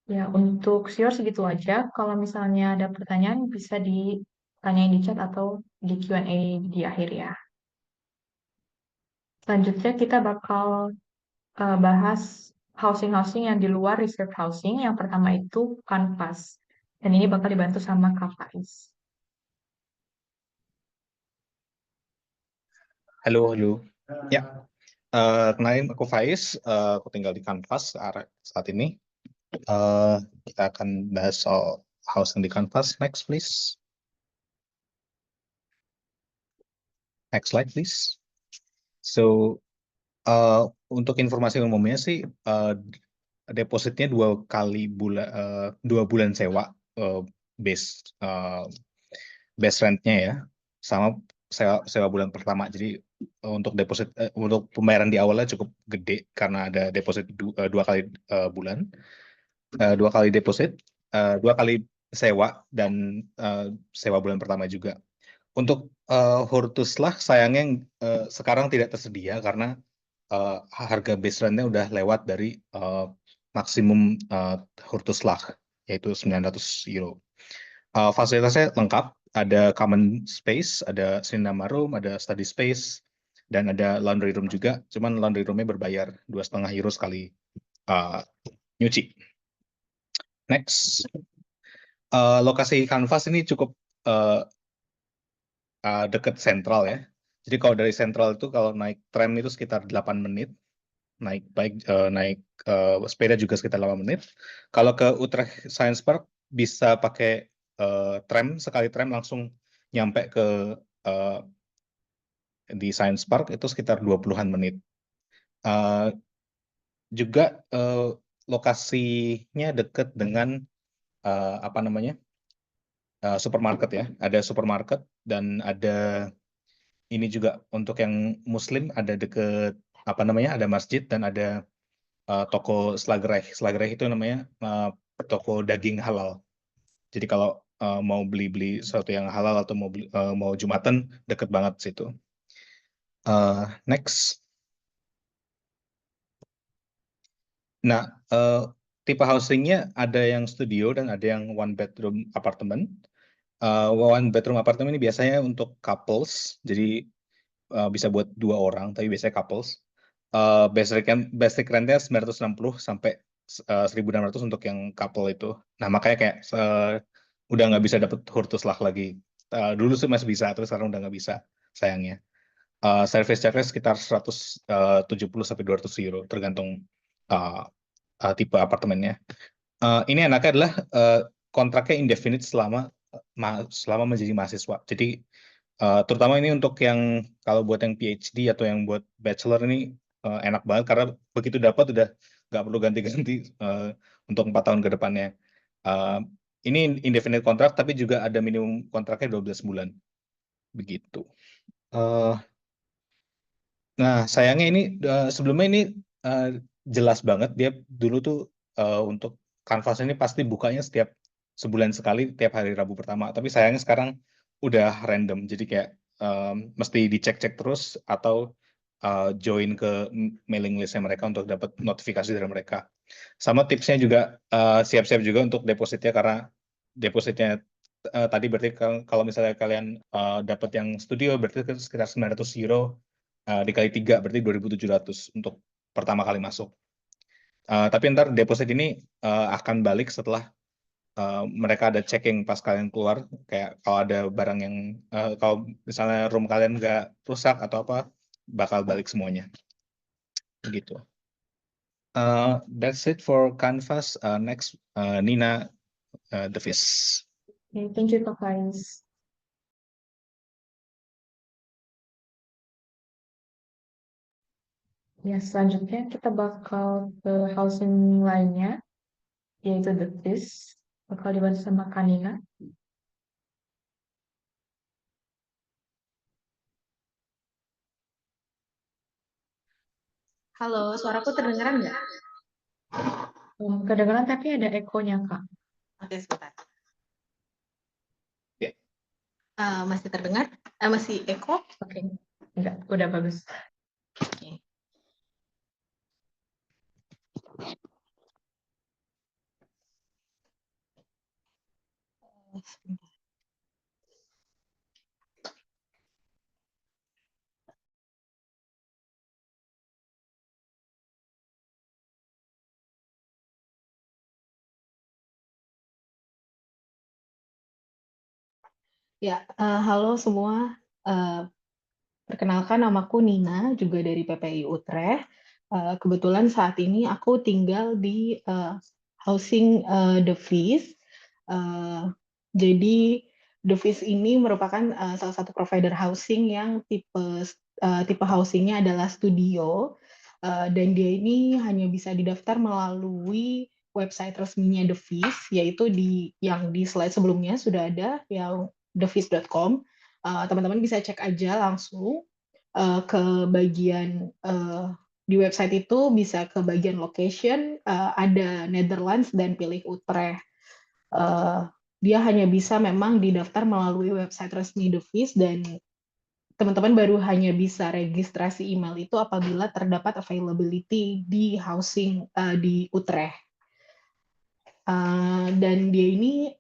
Ya, untuk Shior segitu aja. Kalau misalnya ada pertanyaan bisa ditanyain di chat atau di Q&A di akhir ya. Selanjutnya kita bakal bahas housing-housing yang di luar reserve housing. Yang pertama itu Kanvas. Dan ini bakal dibantu sama Kak Faiz. Halo, halo. Ya, kenalin aku Faiz, aku tinggal di Kanvas saat ini. Kita akan bahas soal housing di Kanvas. Next, please. Next slide, please. So, untuk informasi umumnya sih, depositnya 2 bulan sewa base rentnya ya, sama sewa bulan pertama. Jadi untuk deposit untuk pembayaran di awalnya cukup gede karena ada deposit 2 kali bulan, 2 kali deposit, 2 kali sewa dan sewa bulan pertama juga. Untuk Hurtuslah sayangnya sekarang tidak tersedia karena harga base rentnya udah lewat dari maksimum Hurtuslah, yaitu 900 euro. Fasilitasnya lengkap, ada common space, ada cinema room, ada study space, dan ada laundry room juga. Cuman laundry roomnya berbayar 2,5 euro sekali nyuci. Next, lokasi Kanvas ini cukup dekat sentral ya. Jadi kalau dari sentral itu kalau naik tram itu sekitar 8 menit, naik sepeda juga sekitar 8 menit. Kalau ke Utrecht Science Park bisa pakai tram, sekali tram langsung nyampe ke di Science Park itu sekitar 20-an menit. Juga lokasinya dekat dengan supermarket ya. Ada supermarket dan ada ini juga untuk yang Muslim ada deket ada masjid dan ada toko Slagerij. Slagerij itu namanya toko daging halal. Jadi kalau mau beli sesuatu yang halal atau mau Jumatan, deket banget situ. Next. Nah, tipe housingnya ada yang studio dan ada yang one bedroom apartemen. One bedroom apartemen ini biasanya untuk couples, jadi bisa buat 2 orang, tapi biasanya couples. Basic rentnya 960 sampai 1.600 untuk yang couple itu. Nah, makanya kayak udah nggak bisa dapet Hurtuslah lagi. Dulu sih masih bisa, terus sekarang udah nggak bisa, sayangnya. Service charge sekitar 170 sampai 200 euro, tergantung tipe apartemennya. Ini enaknya adalah kontraknya indefinite selama menjadi mahasiswa. Jadi terutama ini untuk yang kalau buat yang PhD atau yang buat bachelor ini enak banget karena begitu dapat udah nggak perlu ganti-ganti untuk 4 tahun ke depannya. Ini indefinite kontrak tapi juga ada minimum kontraknya 12 bulan. Begitu. Nah, sayangnya ini sebelumnya ini jelas banget dia dulu tuh untuk Kanvas ini pasti bukanya setiap sebulan sekali tiap hari Rabu pertama. Tapi sayangnya sekarang udah random. Jadi kayak mesti dicek-cek terus atau join ke mailing listnya mereka untuk dapat notifikasi dari mereka. Sama tipsnya juga siap-siap juga untuk depositnya karena depositnya tadi berarti kalau misalnya kalian dapat yang studio berarti sekitar 900 euro dikali 3 berarti 2.700 untuk pertama kali masuk. Tapi ntar deposit ini akan balik setelah mereka ada checking pas kalian keluar, kayak kalau ada barang yang kalau misalnya room kalian nggak rusak atau apa, bakal balik semuanya. Begitu. That's it for Canvas. Next, Nina Devis. Okay, thank you, Kak Faiz. Ya, selanjutnya kita bakal ke housing lainnya, yaitu The Fizz. Bakal dibantu sama Kanina. Halo, suaraku terdengaran nggak? Kedengaran tapi ada ekonya, Kak. Oke, sebentar. Ya. Masih terdengar? Masih eko? Oke, enggak, udah bagus. Oke. Sebentar. Ya, halo semua. Perkenalkan, namaku Nina, juga dari PPI Utrecht. Kebetulan saat ini aku tinggal di housing The Fizz. Jadi The Fizz ini merupakan salah satu provider housing yang tipe housingnya adalah studio, dan dia ini hanya bisa didaftar melalui website resminya The Fizz, yaitu yang di slide sebelumnya sudah ada, yang thefizz.com. Teman-teman bisa cek aja langsung ke bagian di website itu, bisa ke bagian location, ada Netherlands dan pilih Utrecht. Dia hanya bisa memang didaftar melalui website resmi The Fizz, dan teman-teman baru hanya bisa registrasi email itu apabila terdapat availability di housing di Utrecht. Dan dia ini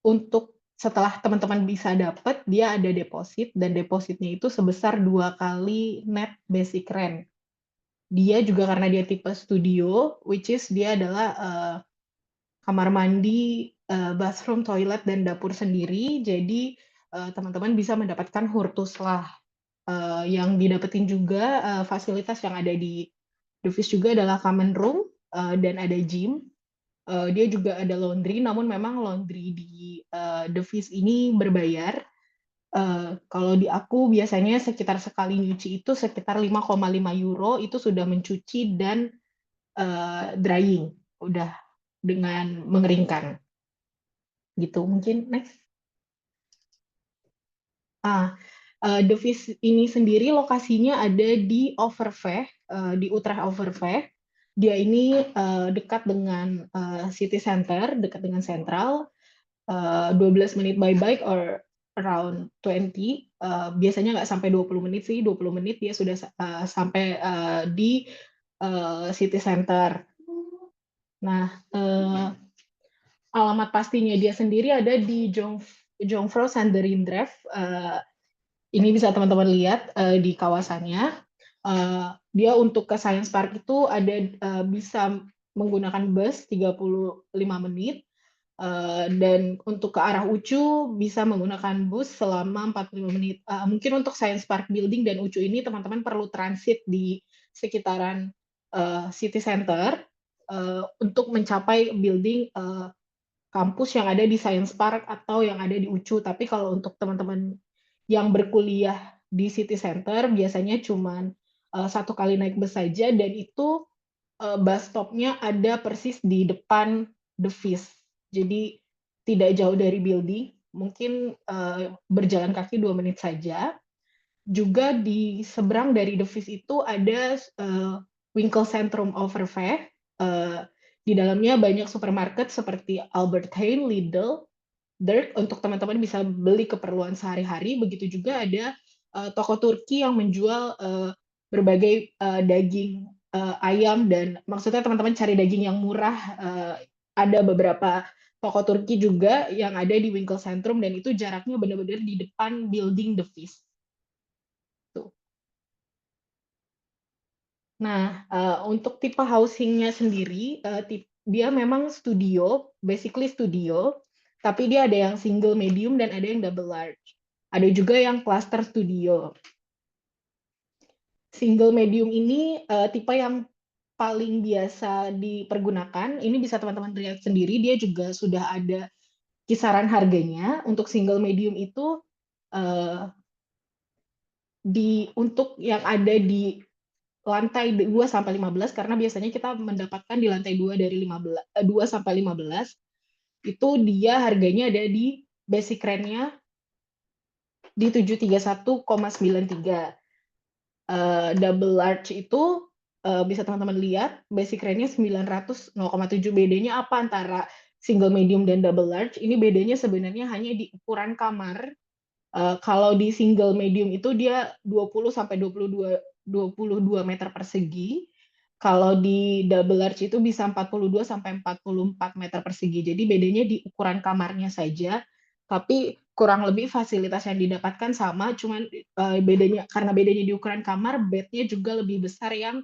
untuk setelah teman-teman bisa dapat, dia ada deposit, dan depositnya itu sebesar 2 kali net basic rent. Dia juga karena dia tipe studio, which is dia adalah kamar mandi, bathroom, toilet, dan dapur sendiri, jadi teman-teman bisa mendapatkan hurtus lah. Yang didapetin juga fasilitas yang ada di The Fizz juga adalah common room, dan ada gym. Dia juga ada laundry, namun memang laundry di The Fizz ini berbayar. Kalau di aku biasanya sekitar sekali nyuci itu sekitar 5,5 euro itu sudah mencuci dan drying, udah dengan mengeringkan. Gitu, mungkin next. The Fizz ini sendiri lokasinya ada di Overvecht, di Utrecht Overvecht. Dia ini dekat dengan city center, dekat dengan sentral, 12 menit by bike or around 20. Biasanya nggak sampai 20 menit sih, 20 menit dia sudah sampai di city center. Nah, alamat pastinya dia sendiri ada di Jongvrow Sanderindrecht. Ini bisa teman-teman lihat di kawasannya. Dia untuk ke Science Park itu ada bisa menggunakan bus 35 menit, dan untuk ke arah UCU bisa menggunakan bus selama 45 menit. Mungkin untuk Science Park Building dan UCU ini teman-teman perlu transit di sekitaran City Center untuk mencapai building kampus yang ada di Science Park atau yang ada di UCU. Tapi kalau untuk teman-teman yang berkuliah di City Center biasanya cuma 1 kali naik bus saja, dan itu bus stopnya ada persis di depan The Fizz. Jadi tidak jauh dari building, mungkin berjalan kaki 2 menit saja. Juga di seberang dari The Fizz itu ada Winkelcentrum Overvecht. Di dalamnya banyak supermarket seperti Albert Heijn, Lidl, Dirk, untuk teman-teman bisa beli keperluan sehari-hari. Begitu juga ada toko Turki yang menjual berbagai daging ayam, dan maksudnya teman-teman cari daging yang murah. Ada beberapa toko Turki juga yang ada di Winkelcentrum, dan itu jaraknya benar-benar di depan building The Feast. Tuh. Nah, untuk tipe housingnya sendiri, dia memang studio, basically studio, tapi dia ada yang single medium dan ada yang double large. Ada juga yang cluster studio. Single medium ini tipe yang paling biasa dipergunakan. Ini bisa teman-teman lihat sendiri, dia juga sudah ada kisaran harganya. Untuk single medium itu untuk yang ada di lantai 2 sampai 15, karena biasanya kita mendapatkan di lantai 2 dari 2 sampai 15, itu dia harganya ada di basic rent-nya di 731,93. Double large itu bisa teman-teman lihat basic rent-nya 900,07. Bedanya apa antara single medium dan double large? Ini bedanya sebenarnya hanya di ukuran kamar. Kalau di single medium itu dia 20 sampai 22 meter persegi. Kalau di double large itu bisa 42 sampai 44 meter persegi. Jadi bedanya di ukuran kamarnya saja. Tapi kurang lebih fasilitas yang didapatkan sama, cuman karena bedanya di ukuran kamar, bednya juga lebih besar yang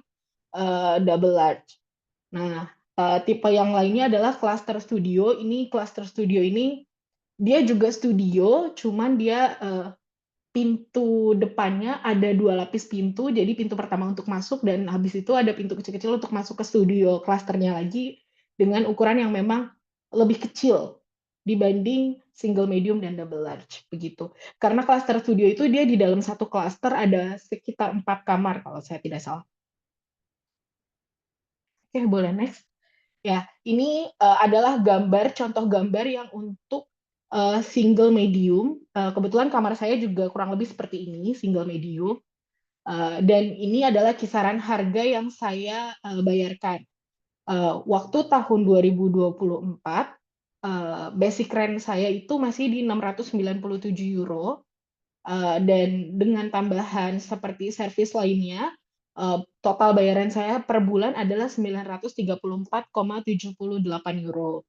double large. Nah, tipe yang lainnya adalah cluster studio. Ini cluster studio ini dia juga studio, cuman dia pintu depannya ada 2 lapis pintu. Jadi pintu pertama untuk masuk, dan habis itu ada pintu kecil-kecil untuk masuk ke studio clusternya lagi dengan ukuran yang memang lebih kecil dibanding single medium dan double large begitu. Karena cluster studio itu dia di dalam satu cluster ada sekitar 4 kamar kalau saya tidak salah. Oke, boleh next. Ya, ini adalah contoh gambar yang untuk single medium. Kebetulan kamar saya juga kurang lebih seperti ini, single medium. Dan ini adalah kisaran harga yang saya bayarkan. Waktu tahun 2024, basic rent saya itu masih di 697 euro. Dan dengan tambahan seperti servis lainnya, total bayaran saya per bulan adalah 934,78 euro.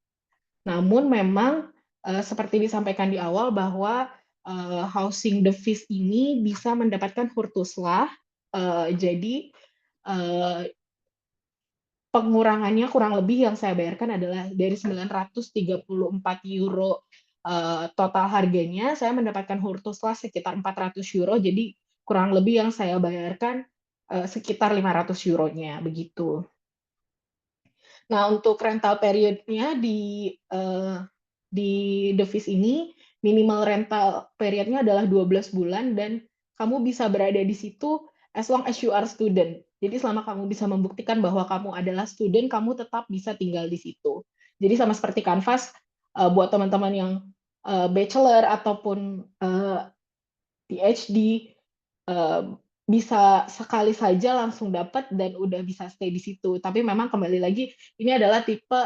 Namun memang seperti disampaikan di awal bahwa housing The Feast ini bisa mendapatkan Hurtuslah. Jadi pengurangannya kurang lebih yang saya bayarkan adalah dari 934 euro total harganya, saya mendapatkan Hurtuslah sekitar 400 euro, jadi kurang lebih yang saya bayarkan sekitar 500 euronya, begitu. Nah, untuk rental periodnya di The Feast ini, minimal rental periodnya adalah 12 bulan, dan kamu bisa berada di situ as long as you are student. Jadi selama kamu bisa membuktikan bahwa kamu adalah student, kamu tetap bisa tinggal di situ. Jadi sama seperti Canvas, buat teman-teman yang bachelor ataupun PhD, bisa sekali saja langsung dapat dan udah bisa stay di situ. Tapi memang kembali lagi, ini adalah tipe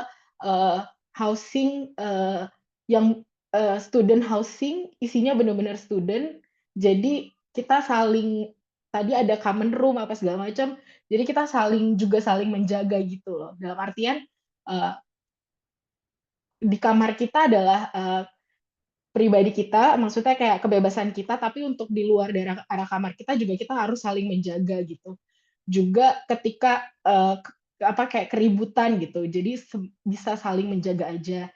housing yang student housing, isinya benar-benar student. Jadi kita tadi ada common room apa segala macam, jadi kita saling menjaga gitu loh. Dalam artian di kamar kita adalah pribadi kita, maksudnya kayak kebebasan kita, tapi untuk di luar dari area kamar kita juga kita harus saling menjaga gitu. Juga ketika kayak keributan gitu, jadi bisa saling menjaga aja.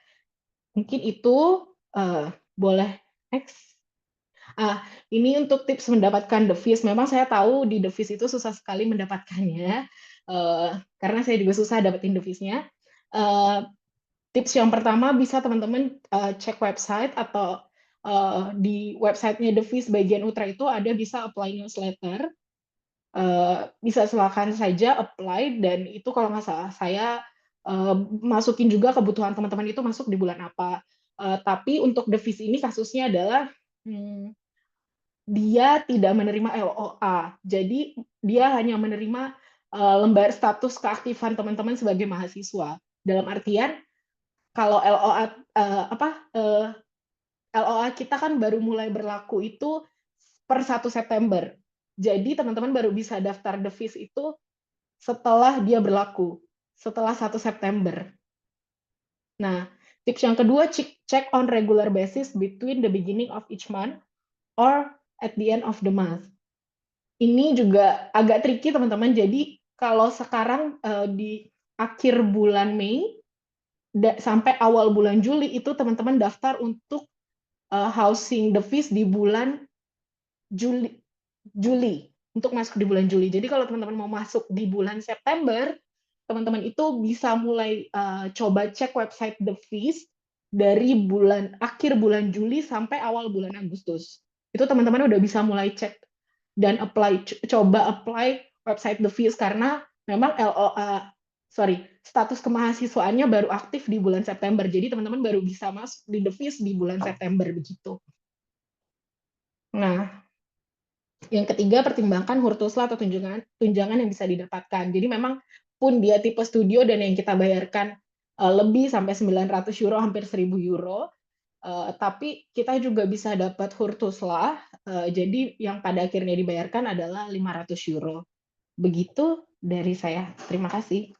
Mungkin itu boleh next. Ini untuk tips mendapatkan The Feast. Memang saya tahu di The Feast itu susah sekali mendapatkannya, karena saya juga susah dapetin The Feast-nya. Tips yang pertama, bisa teman-teman cek website, atau di websitenya The Feast bagian Utra itu ada bisa apply newsletter. Bisa silakan saja apply, dan itu kalau nggak salah saya masukin juga kebutuhan teman-teman itu masuk di bulan apa. Tapi untuk The Feast ini kasusnya adalah dia tidak menerima LOA. Jadi dia hanya menerima lembar status keaktifan teman-teman sebagai mahasiswa. Dalam artian kalau LOA kita kan baru mulai berlaku itu per 1 September. Jadi teman-teman baru bisa daftar The Feast itu setelah dia berlaku, setelah 1 September. Nah, Tips yang kedua, check on regular basis between the beginning of each month or at the end of the month. Ini juga agak tricky teman-teman. Jadi kalau sekarang di akhir bulan Mei sampai awal bulan Juli itu teman-teman daftar untuk housing the fees di bulan Juli untuk masuk di bulan Juli. Jadi kalau teman-teman mau masuk di bulan September, teman-teman itu bisa mulai coba cek website the fees dari akhir bulan Juli sampai awal bulan Agustus. Itu teman-teman udah bisa mulai cek dan coba apply website the fees karena memang status kemahasiswaannya baru aktif di bulan September. Jadi teman-teman baru bisa masuk di the fees di bulan September begitu. Nah, yang ketiga, pertimbangkan hurtuslah atau tunjangan yang bisa didapatkan. Jadi memang pun dia tipe studio dan yang kita bayarkan lebih sampai 900 euro, hampir 1000 euro, tapi kita juga bisa dapat hurtuslah. Jadi yang pada akhirnya dibayarkan adalah 500 euro. Begitu dari saya. Terima kasih.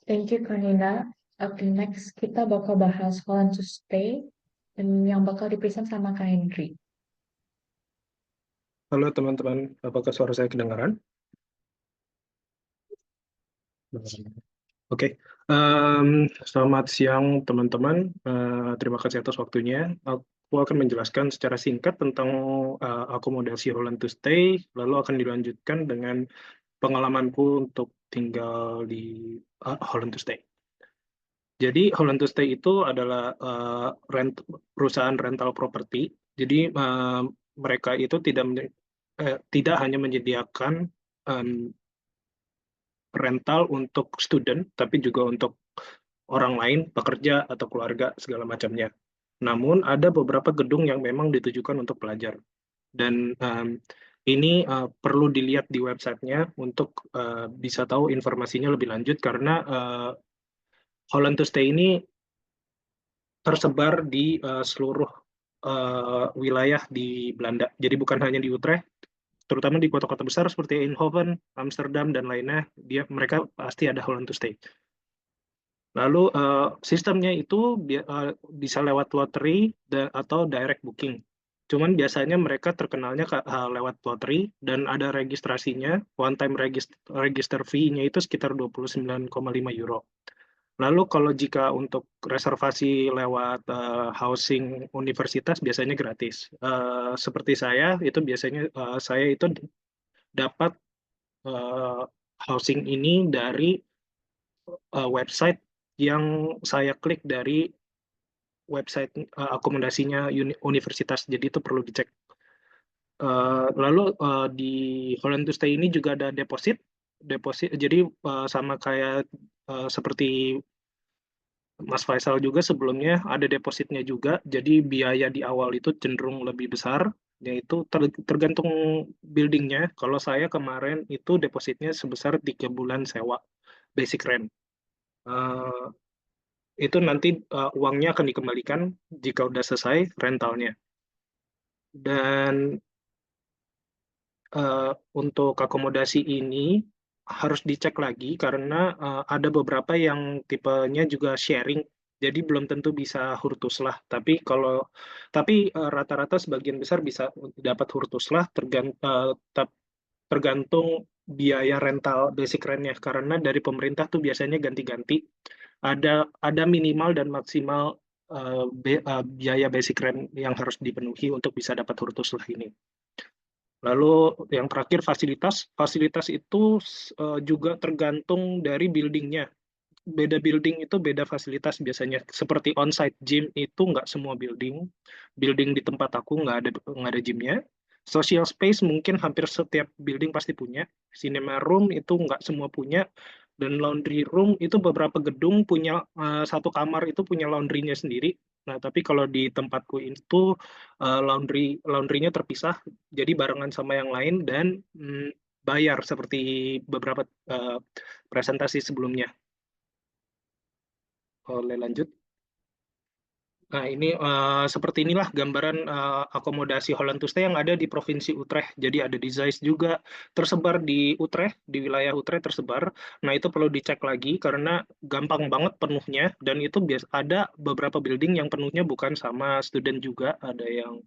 Thank you, Cornelia. Up next, kita bakal bahas Holland to Stay dan yang bakal dipresent sama Kak Hendry. Halo teman-teman, apakah suara saya kedengaran? Oke. Selamat siang teman-teman. Terima kasih atas waktunya. Aku akan menjelaskan secara singkat tentang akomodasi Holland to Stay, lalu akan dilanjutkan dengan pengalamanku untuk tinggal di Holland to Stay. Jadi Holland to Stay itu adalah perusahaan rental properti. Jadi mereka itu tidak hanya menyediakan rental untuk student, tapi juga untuk orang lain, pekerja atau keluarga segala macamnya. Namun ada beberapa gedung yang memang ditujukan untuk pelajar. Dan ini perlu dilihat di websitenya untuk bisa tahu informasinya lebih lanjut karena Holland to Stay ini tersebar di seluruh wilayah di Belanda. Jadi bukan hanya di Utrecht, terutama di kota-kota besar seperti Eindhoven, Amsterdam, dan lainnya, mereka pasti ada Holland to Stay. Lalu sistemnya itu bisa lewat lottery atau direct booking. Cuman biasanya mereka terkenalnya lewat lottery dan ada registrasinya, one time register fee-nya itu sekitar 29,5 euro. Lalu kalau jika untuk reservasi lewat housing universitas biasanya gratis. Seperti saya itu biasanya saya itu dapat housing ini dari website yang saya klik dari website akomodasinya universitas, jadi itu perlu dicek. Lalu di Holland to Stay ini juga ada deposit, jadi sama kayak seperti Mas Faisal juga sebelumnya ada depositnya juga, jadi biaya di awal itu cenderung lebih besar, yaitu tergantung buildingnya. Kalau saya kemarin itu depositnya sebesar 3 bulan sewa basic rent. Itu nanti uangnya akan dikembalikan jika udah selesai rentalnya. Dan untuk akomodasi ini harus dicek lagi karena ada beberapa yang tipenya juga sharing, jadi belum tentu bisa hurtuslah. Tapi rata-rata sebagian besar bisa dapat hurtuslah tergantung biaya rental basic rent-nya, karena dari pemerintah tuh biasanya ganti-ganti. Ada minimal dan maksimal biaya basic rent yang harus dipenuhi untuk bisa dapat hurtuslah ini. Lalu yang terakhir fasilitas itu juga tergantung dari buildingnya. Beda building itu beda fasilitas biasanya. Seperti on-site gym itu nggak semua building di tempat aku nggak ada gymnya. Social space mungkin hampir setiap building pasti punya. Cinema room itu nggak semua punya. Dan laundry room itu beberapa gedung punya satu kamar itu punya laundrynya sendiri. Nah, tapi kalau di tempatku itu laundrynya terpisah, jadi barengan sama yang lain dan bayar seperti beberapa presentasi sebelumnya. Boleh lanjut? Nah, ini seperti inilah gambaran akomodasi Holland to Stay yang ada di Provinsi Utrecht. Jadi ada di Zeist juga, tersebar di Utrecht, di wilayah Utrecht tersebar. Nah, itu perlu dicek lagi karena gampang banget penuhnya, dan itu ada beberapa building yang penuhnya bukan sama student juga, ada yang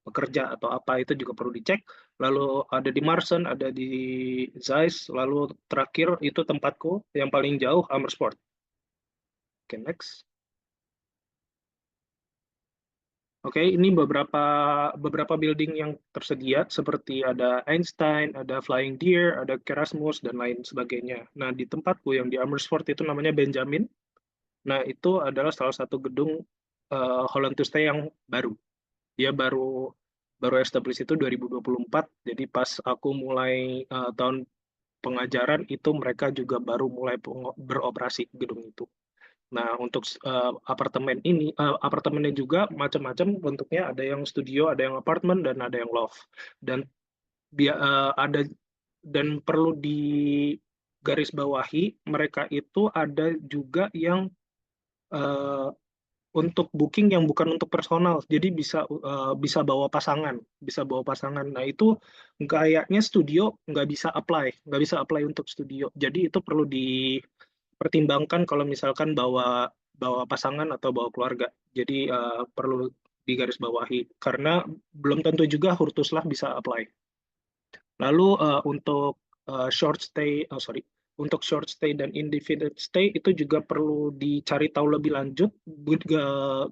pekerja atau apa, itu juga perlu dicek. Lalu ada di Maarsen, ada di Zeist, lalu terakhir itu tempatku yang paling jauh, Amersfoort. Oke, next. Oke, ini beberapa building yang tersedia seperti ada Einstein, ada Flying Deer, ada Erasmus dan lain sebagainya. Nah, di tempatku yang di Amersfoort itu namanya Benjamin. Nah, itu adalah salah satu gedung Holland to Stay yang baru. Dia baru establish itu 2024. Jadi pas aku mulai tahun pengajaran itu mereka juga baru mulai beroperasi gedung itu. Nah, untuk apartemennya juga macam-macam bentuknya, ada yang studio, ada yang apartemen, dan ada yang loft. Dan dan perlu digarisbawahi, mereka itu ada juga yang untuk booking yang bukan untuk personal, jadi bisa bawa pasangan, Nah, itu kayaknya studio nggak bisa apply untuk studio. Jadi itu perlu pertimbangkan kalau misalkan bawa pasangan atau bawa keluarga. Jadi perlu digarisbawahi karena belum tentu juga Hurtuslah bisa apply. Lalu untuk short stay dan indefinite stay itu juga perlu dicari tahu lebih lanjut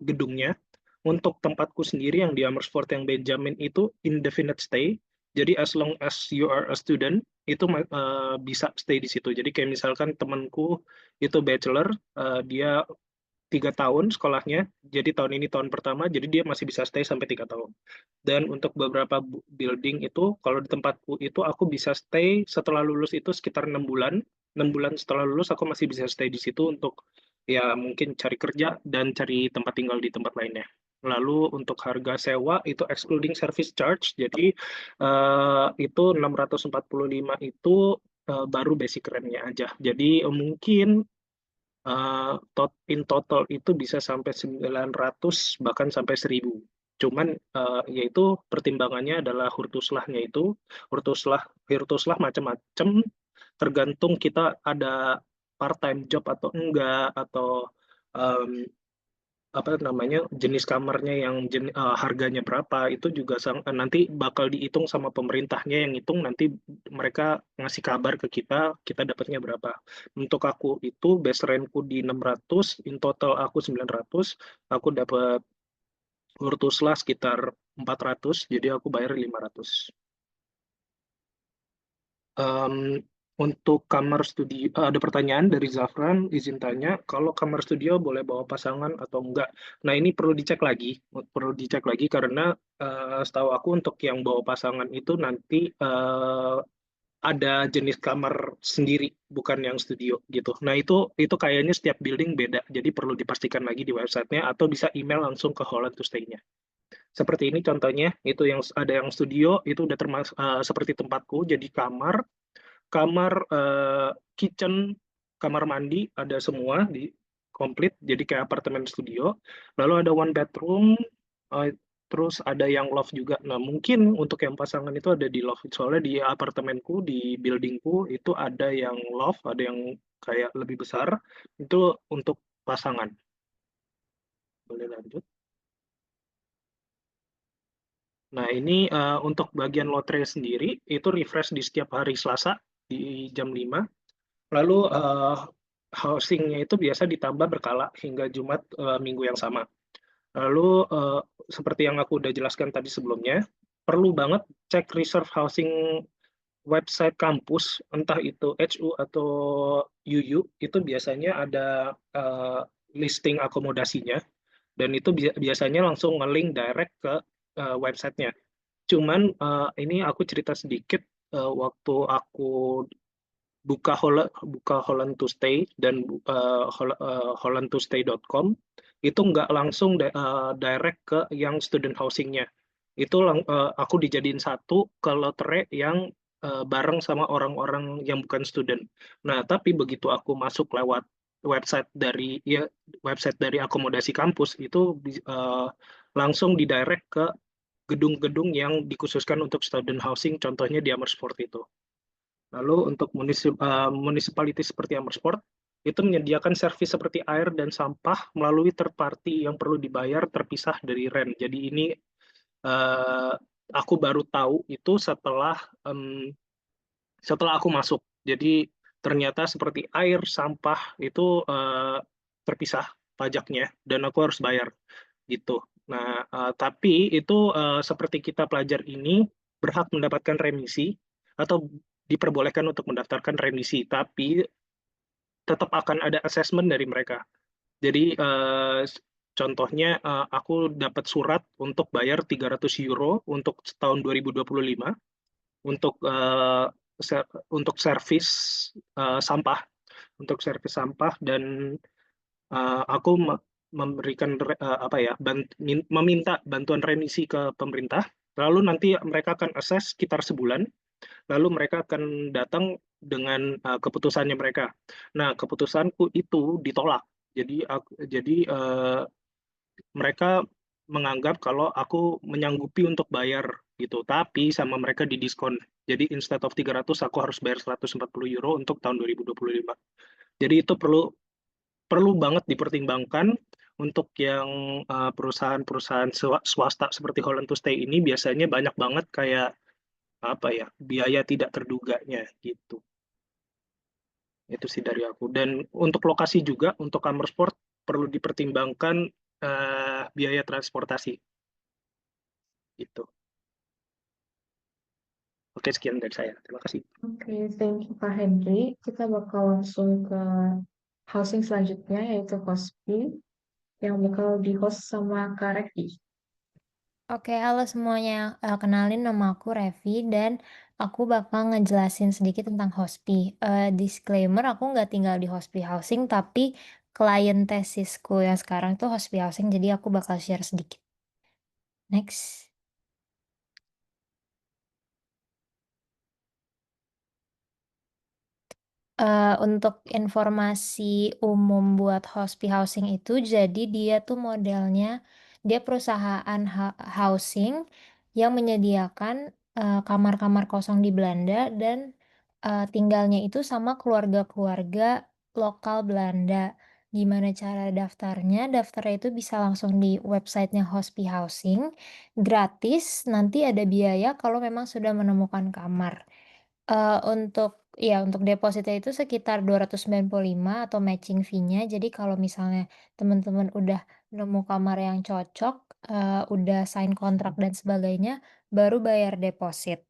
gedungnya. Untuk tempatku sendiri yang di Amersfoort yang Benjamin itu indefinite stay. Jadi as long as you are a student itu bisa stay di situ. Jadi kayak misalkan temanku itu bachelor, dia 3 tahun sekolahnya, jadi tahun ini tahun pertama, jadi dia masih bisa stay sampai 3 tahun. Dan untuk beberapa building itu, kalau di tempatku itu aku bisa stay setelah lulus itu sekitar 6 bulan. 6 bulan setelah lulus aku masih bisa stay di situ untuk ya mungkin cari kerja dan cari tempat tinggal di tempat lainnya. Lalu untuk harga sewa itu excluding service charge, jadi itu 645 itu baru basic rent-nya aja. Jadi mungkin in total itu bisa sampai 900 bahkan sampai 1000. Cuman yaitu pertimbangannya adalah Hurtuslahnya itu. Hurtuslah macam-macam, tergantung kita ada part-time job atau enggak, atau jenis kamarnya yang harganya berapa, itu juga nanti bakal dihitung sama pemerintahnya yang hitung, nanti mereka ngasih kabar ke kita dapatnya berapa. Untuk aku itu base rentku di 600, in total aku 900, aku dapat Hurtuslah sekitar 400, jadi aku bayar 500. Untuk kamar studio, ada pertanyaan dari Zafran, izin tanya, kalau kamar studio boleh bawa pasangan atau enggak? Nah, ini perlu dicek lagi karena setahu aku untuk yang bawa pasangan itu nanti ada jenis kamar sendiri, bukan yang studio gitu. Nah, itu kayaknya setiap building beda, jadi perlu dipastikan lagi di websitenya atau bisa email langsung ke Holland to Stay-nya. Seperti ini contohnya, itu yang ada yang studio, itu udah termasuk seperti tempatku, jadi kamar, kitchen, kamar mandi ada semua di komplit, jadi kayak apartemen studio. Lalu ada one bedroom, terus ada yang loft juga. Nah, mungkin untuk yang pasangan itu ada di loft, soalnya di apartemenku, di buildingku itu ada yang loft, ada yang kayak lebih besar, itu untuk pasangan. Boleh lanjut. Nah, ini untuk bagian lotre sendiri itu refresh di setiap hari Selasa di jam 5. Lalu housingnya itu biasa ditambah berkala hingga Jumat minggu yang sama. Lalu seperti yang aku udah jelaskan tadi sebelumnya, perlu banget cek reserve housing website kampus, entah itu HU atau UU, itu biasanya ada listing akomodasinya, dan itu biasanya langsung nge-link direct ke websitenya. Cuman ini aku cerita sedikit, waktu aku buka Holland to Stay dan hollandtostay.com itu nggak langsung direct ke yang student housingnya. Itu aku dijadiin satu ke lotre yang bareng sama orang-orang yang bukan student. Nah, tapi begitu aku masuk lewat website dari akomodasi kampus itu langsung didirect ke gedung-gedung yang dikhususkan untuk student housing, contohnya di Amersfoort itu. Lalu untuk municipality seperti Amersfoort itu menyediakan servis seperti air dan sampah melalui third party yang perlu dibayar terpisah dari rent. Jadi ini aku baru tahu itu setelah aku masuk. Jadi ternyata seperti air, sampah itu terpisah pajaknya dan aku harus bayar gitu. Nah, tapi itu seperti kita pelajar ini berhak mendapatkan remisi atau diperbolehkan untuk mendaftarkan remisi, tapi tetap akan ada assessment dari mereka. Jadi contohnya aku dapat surat untuk bayar 300 euro untuk tahun 2025 untuk servis sampah, dan aku memberikan meminta bantuan remisi ke pemerintah. Lalu nanti mereka akan assess sekitar sebulan, lalu mereka akan datang dengan keputusannya mereka. Nah, keputusanku itu ditolak. Jadi mereka menganggap kalau aku menyanggupi untuk bayar gitu, tapi sama mereka didiskon. Jadi instead of 300 aku harus bayar 140 euro untuk tahun 2025. Jadi itu perlu banget dipertimbangkan untuk yang perusahaan-perusahaan swasta seperti Holland to Stay ini biasanya banyak banget kayak biaya tidak terduganya gitu. Itu sih dari aku. Dan untuk lokasi juga untuk Amersfoort perlu dipertimbangkan biaya transportasi gitu. Oke, sekian dari saya. Terima kasih. Oke, thank you Kak Henry. Kita bakal langsung ke housing selanjutnya yaitu Hospi yang bakal di-host sama Kak Revi. Oke, halo semuanya. Kenalin nama aku Revi dan aku bakal ngejelasin sedikit tentang Hospi. Disclaimer, aku nggak tinggal di Hospi Housing, tapi klien tesisku yang sekarang tuh Hospi Housing, jadi aku bakal share sedikit. Next. Untuk informasi umum buat Hospi Housing itu, jadi dia tuh modelnya, dia perusahaan housing yang menyediakan kamar-kamar kosong di Belanda dan tinggalnya itu sama keluarga-keluarga lokal Belanda. Gimana cara daftarnya? Daftarnya itu bisa langsung di websitenya Hospi Housing, gratis, nanti ada biaya kalau memang sudah menemukan kamar. Untuk depositnya itu sekitar 295 atau matching fee-nya. Jadi kalau misalnya teman-teman udah nemu kamar yang cocok, udah sign kontrak dan sebagainya, baru bayar deposit.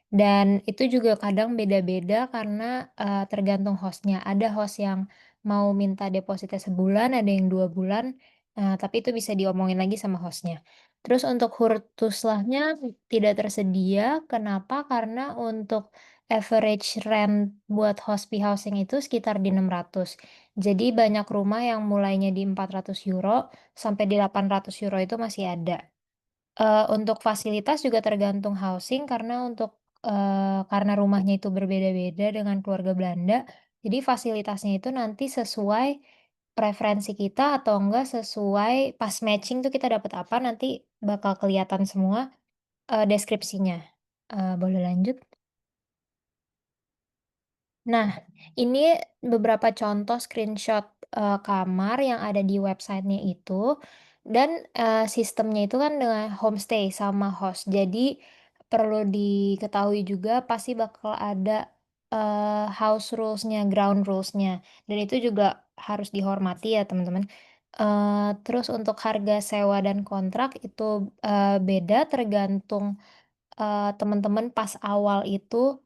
Dan itu juga kadang beda-beda karena, tergantung host-nya. Ada host yang mau minta depositnya sebulan, ada yang 2 bulan, tapi itu bisa diomongin lagi sama host-nya. Terus untuk hurtuslahnya tidak tersedia, kenapa? Karena untuk average rent buat Hospi Housing itu sekitar di 600. Jadi banyak rumah yang mulainya di 400 euro sampai di 800 euro itu masih ada. Untuk fasilitas juga tergantung housing karena rumahnya itu berbeda-beda dengan keluarga Belanda, jadi fasilitasnya itu nanti sesuai preferensi kita atau enggak sesuai pas matching tuh kita dapat apa, nanti bakal kelihatan semua, deskripsinya. Boleh lanjut? Nah, ini beberapa contoh screenshot, kamar yang ada di websitenya itu, dan, sistemnya itu kan dengan homestay sama host. Jadi, perlu diketahui juga pasti bakal ada, house rules-nya, ground rules-nya, dan itu juga harus dihormati ya teman-teman. Terus untuk harga sewa dan kontrak itu, beda tergantung, teman-teman pas awal itu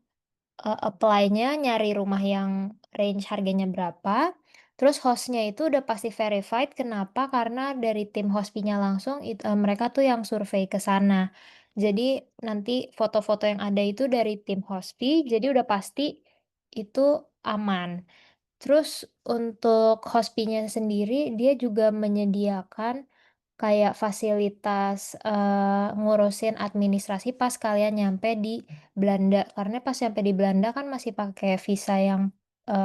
apply-nya nyari rumah yang range harganya berapa, terus host-nya itu udah pasti verified, kenapa? Karena dari tim Hospinya langsung mereka tuh yang survei ke sana. Jadi nanti foto-foto yang ada itu dari tim Hospi, jadi udah pasti itu aman. Terus untuk Hospinya sendiri, dia juga menyediakan kayak fasilitas, ngurusin administrasi pas kalian nyampe di Belanda. Karena pas nyampe di Belanda kan masih pakai visa yang,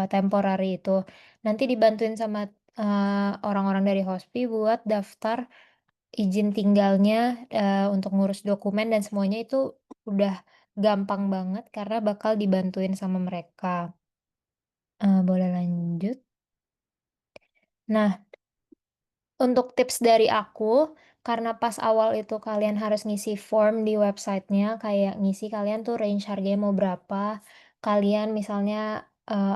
temporary itu. Nanti dibantuin sama orang-orang dari Hospi buat daftar izin tinggalnya, untuk ngurus dokumen dan semuanya itu udah gampang banget karena bakal dibantuin sama mereka. Boleh lanjut? Nah, untuk tips dari aku, karena pas awal itu kalian harus ngisi form di websitenya, kayak ngisi kalian tuh range harganya mau berapa, kalian misalnya,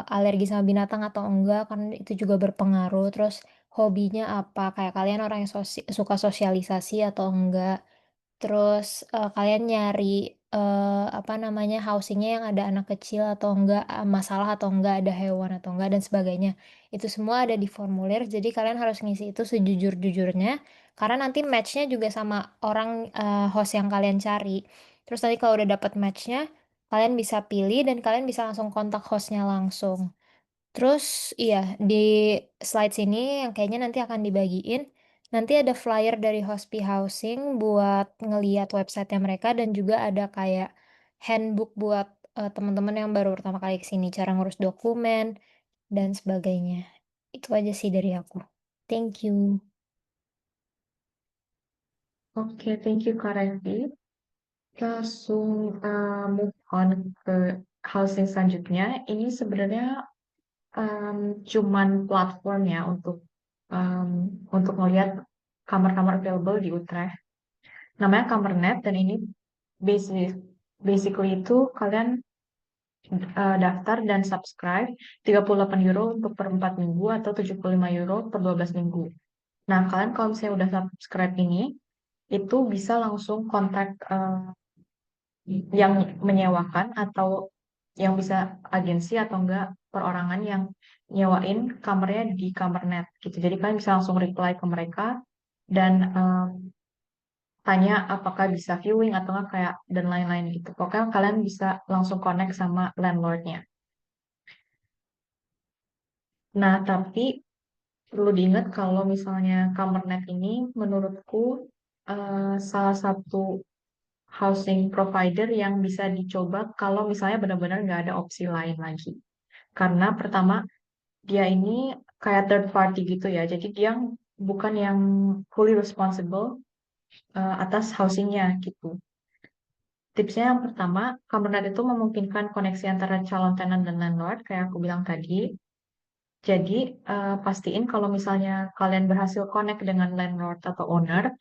alergi sama binatang atau enggak, kan itu juga berpengaruh, terus hobinya apa, kayak kalian orang yang suka sosialisasi atau enggak. Terus, kalian nyari, apa namanya, housing-nya yang ada anak kecil atau enggak, masalah atau enggak, ada hewan atau enggak, dan sebagainya. Itu semua ada di formulir, jadi kalian harus ngisi itu sejujur-jujurnya, karena nanti match-nya juga sama orang, host yang kalian cari. Terus nanti kalau udah dapet match-nya, kalian bisa pilih dan kalian bisa langsung kontak host-nya langsung. Terus iya, di slides ini yang kayaknya nanti akan dibagiin, nanti ada flyer dari Hospi Housing buat ngeliat website-nya mereka dan juga ada kayak handbook buat, teman-teman yang baru pertama kali ke sini, cara ngurus dokumen dan sebagainya. Itu aja sih dari aku. Thank you. Oke, thank you Kak Revi. Langsung move on ke housing selanjutnya. Ini sebenarnya cuman platform ya untuk melihat kamar-kamar available di Utrecht. Namanya Kamernet dan ini basically itu kalian daftar dan subscribe 38 euro untuk per 4 minggu atau 75 euro per 12 minggu. Nah, kalian kalau misalnya udah subscribe ini, itu bisa langsung kontak yang menyewakan atau yang bisa agensi atau enggak perorangan yang nyewain kamarnya di Kamernet gitu. Jadi kalian bisa langsung reply ke mereka dan tanya apakah bisa viewing atau enggak kayak dan lain-lain gitu. Pokoknya kalian bisa langsung connect sama landlordnya. Nah, tapi perlu diingat kalau misalnya Kamernet ini menurutku salah satu housing provider yang bisa dicoba kalau misalnya benar-benar nggak ada opsi lain lagi. Karena pertama, dia ini kayak third party gitu ya, jadi dia bukan yang fully responsible atas housingnya gitu. Tipsnya yang pertama, Kamernet itu memungkinkan koneksi antara calon tenant dan landlord, kayak aku bilang tadi. Jadi, pastiin kalau misalnya kalian berhasil connect dengan landlord atau owner,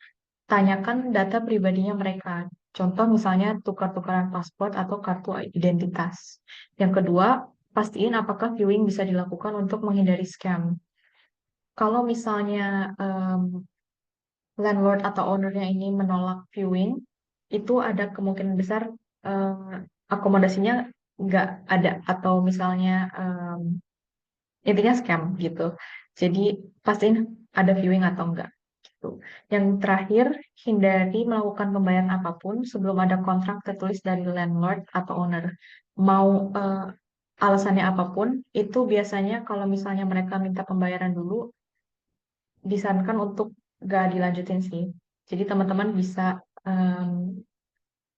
tanyakan data pribadinya mereka. Contoh misalnya tukar-tukaran paspor atau kartu identitas. Yang kedua, pastiin apakah viewing bisa dilakukan untuk menghindari scam. Kalau misalnya landlord atau ownernya ini menolak viewing, itu ada kemungkinan besar akomodasinya nggak ada atau misalnya intinya scam gitu. Jadi pastiin ada viewing atau enggak. Gitu. Yang terakhir, hindari melakukan pembayaran apapun sebelum ada kontrak tertulis dari landlord atau owner. Mau alasannya apapun, itu biasanya kalau misalnya mereka minta pembayaran dulu, disarankan untuk gak dilanjutin sih. Jadi teman-teman bisa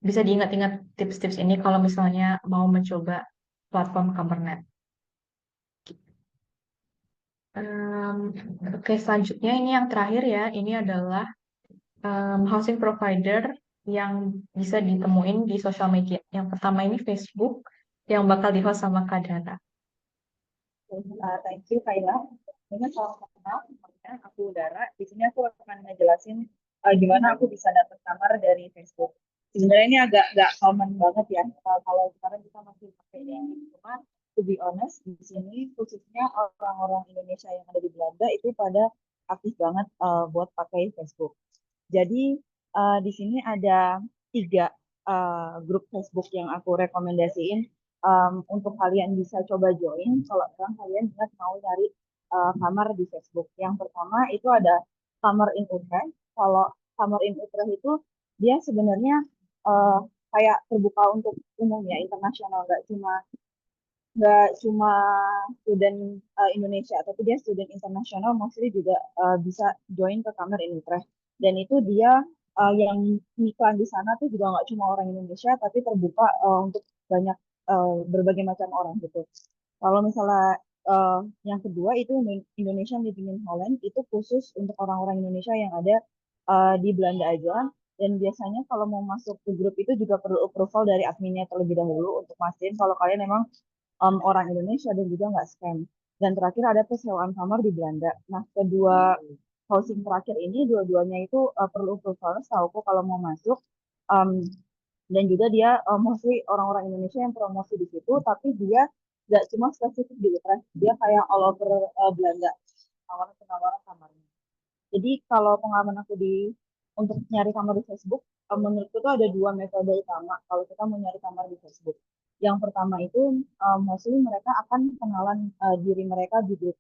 diingat-ingat tips-tips ini kalau misalnya mau mencoba platform Kamernet. Oke, selanjutnya ini yang terakhir ya, ini adalah housing provider yang bisa ditemuin di sosial media. Yang pertama ini Facebook, yang bakal di-host sama Kak Dara. Thank you, Kayla. Ini salam kenal, namanya aku Dara. Di sini aku akan ngejelasin gimana aku bisa dapat kamar dari Facebook. Sebenarnya ini agak common banget ya, kalau sekarang kita masih pakai ini. Cuma, to be honest, di sini khususnya orang-orang Indonesia yang ada di Belanda itu pada aktif banget buat pakai Facebook. Jadi di sini ada 3 grup Facebook yang aku rekomendasiin untuk kalian bisa coba join kalau memang kalian ingat mau cari kamar di Facebook. Yang pertama itu ada Kamar in Utrecht. Kalau Kamar in Utrecht itu dia sebenarnya kayak terbuka untuk umum ya, internasional, nggak cuma student Indonesia, tapi dia student internasional mostly juga bisa join ke Kamar in Utrecht. Dan itu dia yang iklan di sana tuh juga nggak cuma orang Indonesia, tapi terbuka untuk banyak berbagai macam orang gitu. Kalau misalnya yang kedua itu Indonesian Living in Holland itu khusus untuk orang-orang Indonesia yang ada di Belanda aja. Dan biasanya kalau mau masuk ke grup itu juga perlu approval dari adminnya terlebih dahulu untuk mastiin kalau kalian memang orang Indonesia dan juga nggak scam. Dan terakhir ada persewaan kamar di Belanda. Nah, kedua housing terakhir ini dua-duanya itu perlu approval setahuku kalau mau masuk. Um, dan juga dia mostly orang-orang Indonesia yang promosi di situ, tapi dia nggak cuma spesifik di Utrecht, dia kayak all over Belanda, penawaran kamarnya. Jadi kalau pengalaman aku untuk nyari kamar di Facebook, menurutku tuh ada dua metode utama kalau kita mau nyari kamar di Facebook. Yang pertama itu mostly mereka akan kenalan diri mereka di grup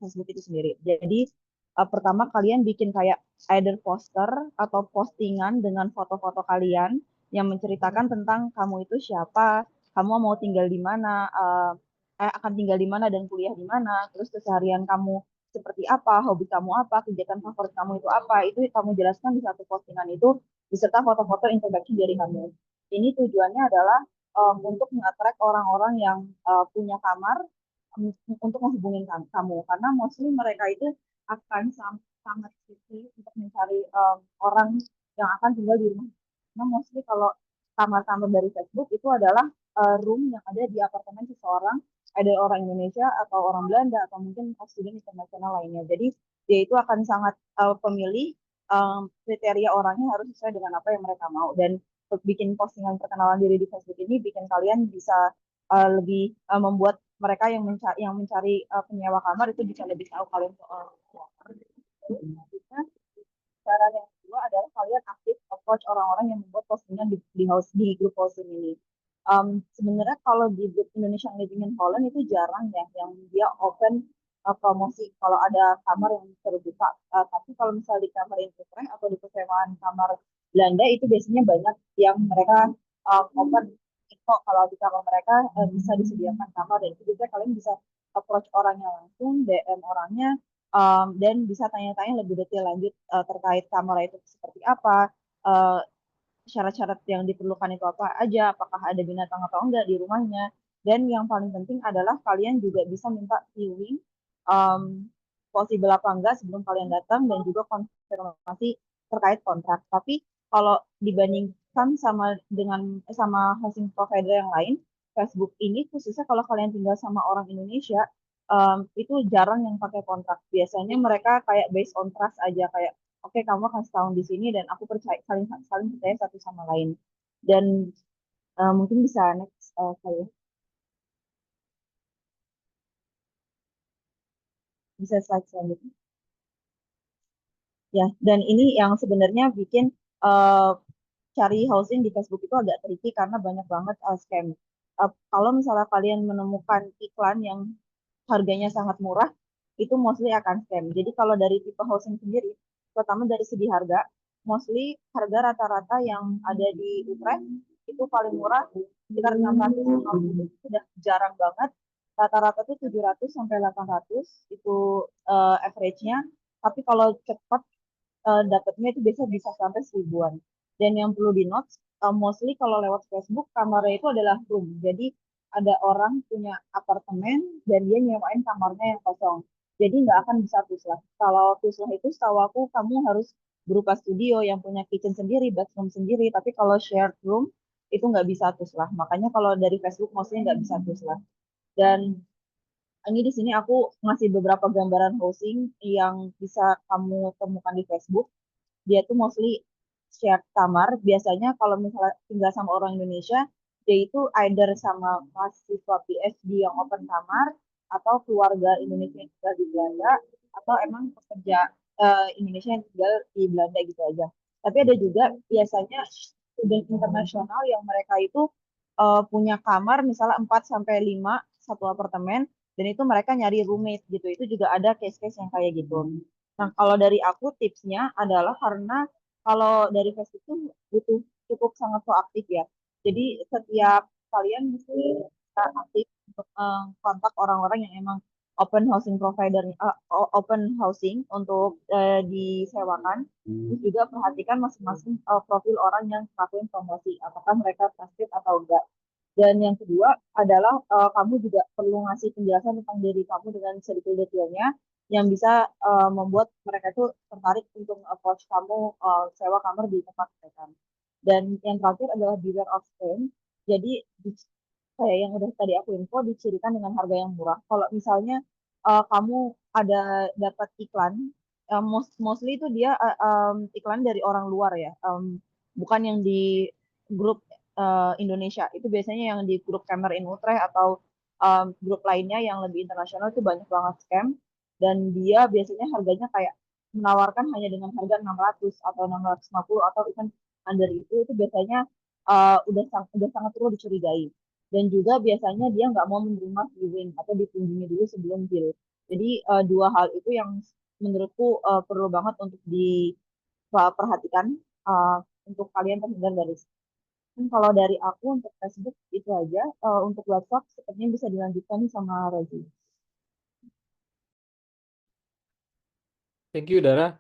Facebook itu sendiri. Jadi pertama kalian bikin kayak either poster atau postingan dengan foto-foto kalian yang menceritakan tentang kamu itu siapa, kamu mau tinggal di mana, akan tinggal di mana dan kuliah di mana, terus keseharian kamu seperti apa, hobi kamu apa, kegiatan favorit kamu itu apa, itu kamu jelaskan di satu postingan itu beserta foto-foto introduction dari kamu. Ini tujuannya adalah untuk mengattract orang-orang yang punya kamar untuk menghubungin kamu, karena mostly mereka itu akan sangat sulit untuk mencari orang yang akan tinggal di rumah. Karena mostly kalau kamar-kamar dari Facebook itu adalah room yang ada di apartemen seseorang, ada orang Indonesia atau orang Belanda atau mungkin student internasional lainnya. Jadi dia itu akan sangat pemilih kriteria orangnya harus sesuai dengan apa yang mereka mau. Dan bikin postingan perkenalan diri di Facebook ini bikin kalian bisa lebih membuat mereka yang mencari penyewa kamar itu bisa lebih tahu kalian soal kamar. Selanjutnya, cara yang kedua adalah kalian aktif approach orang-orang yang membuat postingan di grup posting ini. Sebenarnya kalau di grup Indonesian Living in Holland itu jarang ya yang dia open promosi kalau ada kamar yang terbuka. Tapi kalau misalnya di kamar Utrecht atau di persewaan kamar Belanda itu biasanya banyak yang mereka open info kalau di kamar mereka bisa disediakan kamar, dan itu biasanya kalian bisa approach orangnya langsung, DM orangnya, dan bisa tanya-tanya lebih detail lanjut terkait kamar itu seperti apa, syarat-syarat yang diperlukan itu apa aja, apakah ada binatang atau enggak di rumahnya. Dan yang paling penting adalah kalian juga bisa minta viewing possible apa enggak sebelum kalian datang, dan juga konfirmasi terkait kontrak. Tapi kalau dibandingkan sama housing provider yang lain, Facebook ini khususnya kalau kalian tinggal sama orang Indonesia itu jarang yang pakai kontrak. Biasanya mereka kayak based on trust aja, kayak oke, kamu akan setahun di sini dan aku percaya saling percaya satu sama lain. Dan mungkin bisa next saya bisa slide selanjutnya. Ya, dan ini yang sebenarnya bikin cari housing di Facebook itu agak tricky karena banyak banget scam. Kalau misalnya kalian menemukan iklan yang harganya sangat murah, itu mostly akan scam. Jadi kalau dari tipe housing sendiri, terutama dari segi harga, mostly harga rata-rata yang ada di Utrecht itu paling murah sekitar 650, sudah jarang banget. Rata-rata tuh 700 sampai 800 itu average-nya. Tapi kalau cepat dapatnya itu biasa bisa sampai 1000-an. Dan yang perlu di note, mostly kalau lewat Facebook, kamarnya itu adalah room. Jadi ada orang punya apartemen dan dia nyewain kamarnya yang kosong. Jadi nggak akan bisa tuslah. Kalau tuslah itu setahu aku kamu harus berupa studio yang punya kitchen sendiri, bathroom sendiri. Tapi kalau shared room itu nggak bisa tuslah. Makanya kalau dari Facebook mostly nggak bisa tuslah. Dan ini di sini aku ngasih beberapa gambaran housing yang bisa kamu temukan di Facebook. Dia tuh mostly share kamar. Biasanya kalau misalnya tinggal sama orang Indonesia, dia itu either sama mahasiswa PhD yang open kamar, atau keluarga Indonesia yang tinggal di Belanda, atau emang pekerja Indonesia yang tinggal di Belanda gitu aja. Tapi ada juga biasanya student internasional yang mereka itu punya kamar misalnya 4 sampai 5 satu apartemen, dan itu mereka nyari roommate gitu. Itu juga ada case-case yang kayak gitu. Nah, kalau dari aku tipsnya adalah karena kalau dari Facebook itu butuh cukup sangat proaktif ya. Jadi setiap kalian mesti aktif untuk kontak orang-orang yang emang open housing provider, open housing untuk disewakan. Terus juga perhatikan masing-masing profil orang yang lakuin promosi, apakah mereka trusted atau enggak. Dan yang kedua adalah kamu juga perlu ngasih penjelasan tentang diri kamu dengan sedetail-detailnya yang bisa membuat mereka itu tertarik untuk approach kamu sewa kamar di tempat mereka. Dan yang terakhir adalah beware of scam. Jadi kayak yang udah tadi aku info dicirikan dengan harga yang murah. Kalau misalnya kamu ada dapat iklan, mostly itu dia iklan dari orang luar ya, bukan yang di grup Indonesia. Itu biasanya yang di grup Kamer in Utrecht atau grup lainnya yang lebih internasional itu banyak banget scam. Dan dia biasanya harganya kayak menawarkan hanya dengan harga 600 atau 650 atau even under itu biasanya udah sangat perlu dicurigai. Dan juga biasanya dia nggak mau menerima viewing atau dikunjungi dulu sebelum deal. Jadi dua hal itu yang menurutku perlu banget untuk diperhatikan untuk kalian terhindar dari. Kalau dari aku untuk Facebook itu aja. Untuk WhatsApp sepertinya bisa dilanjutkan nih sama Rozi. Thank you, Dara.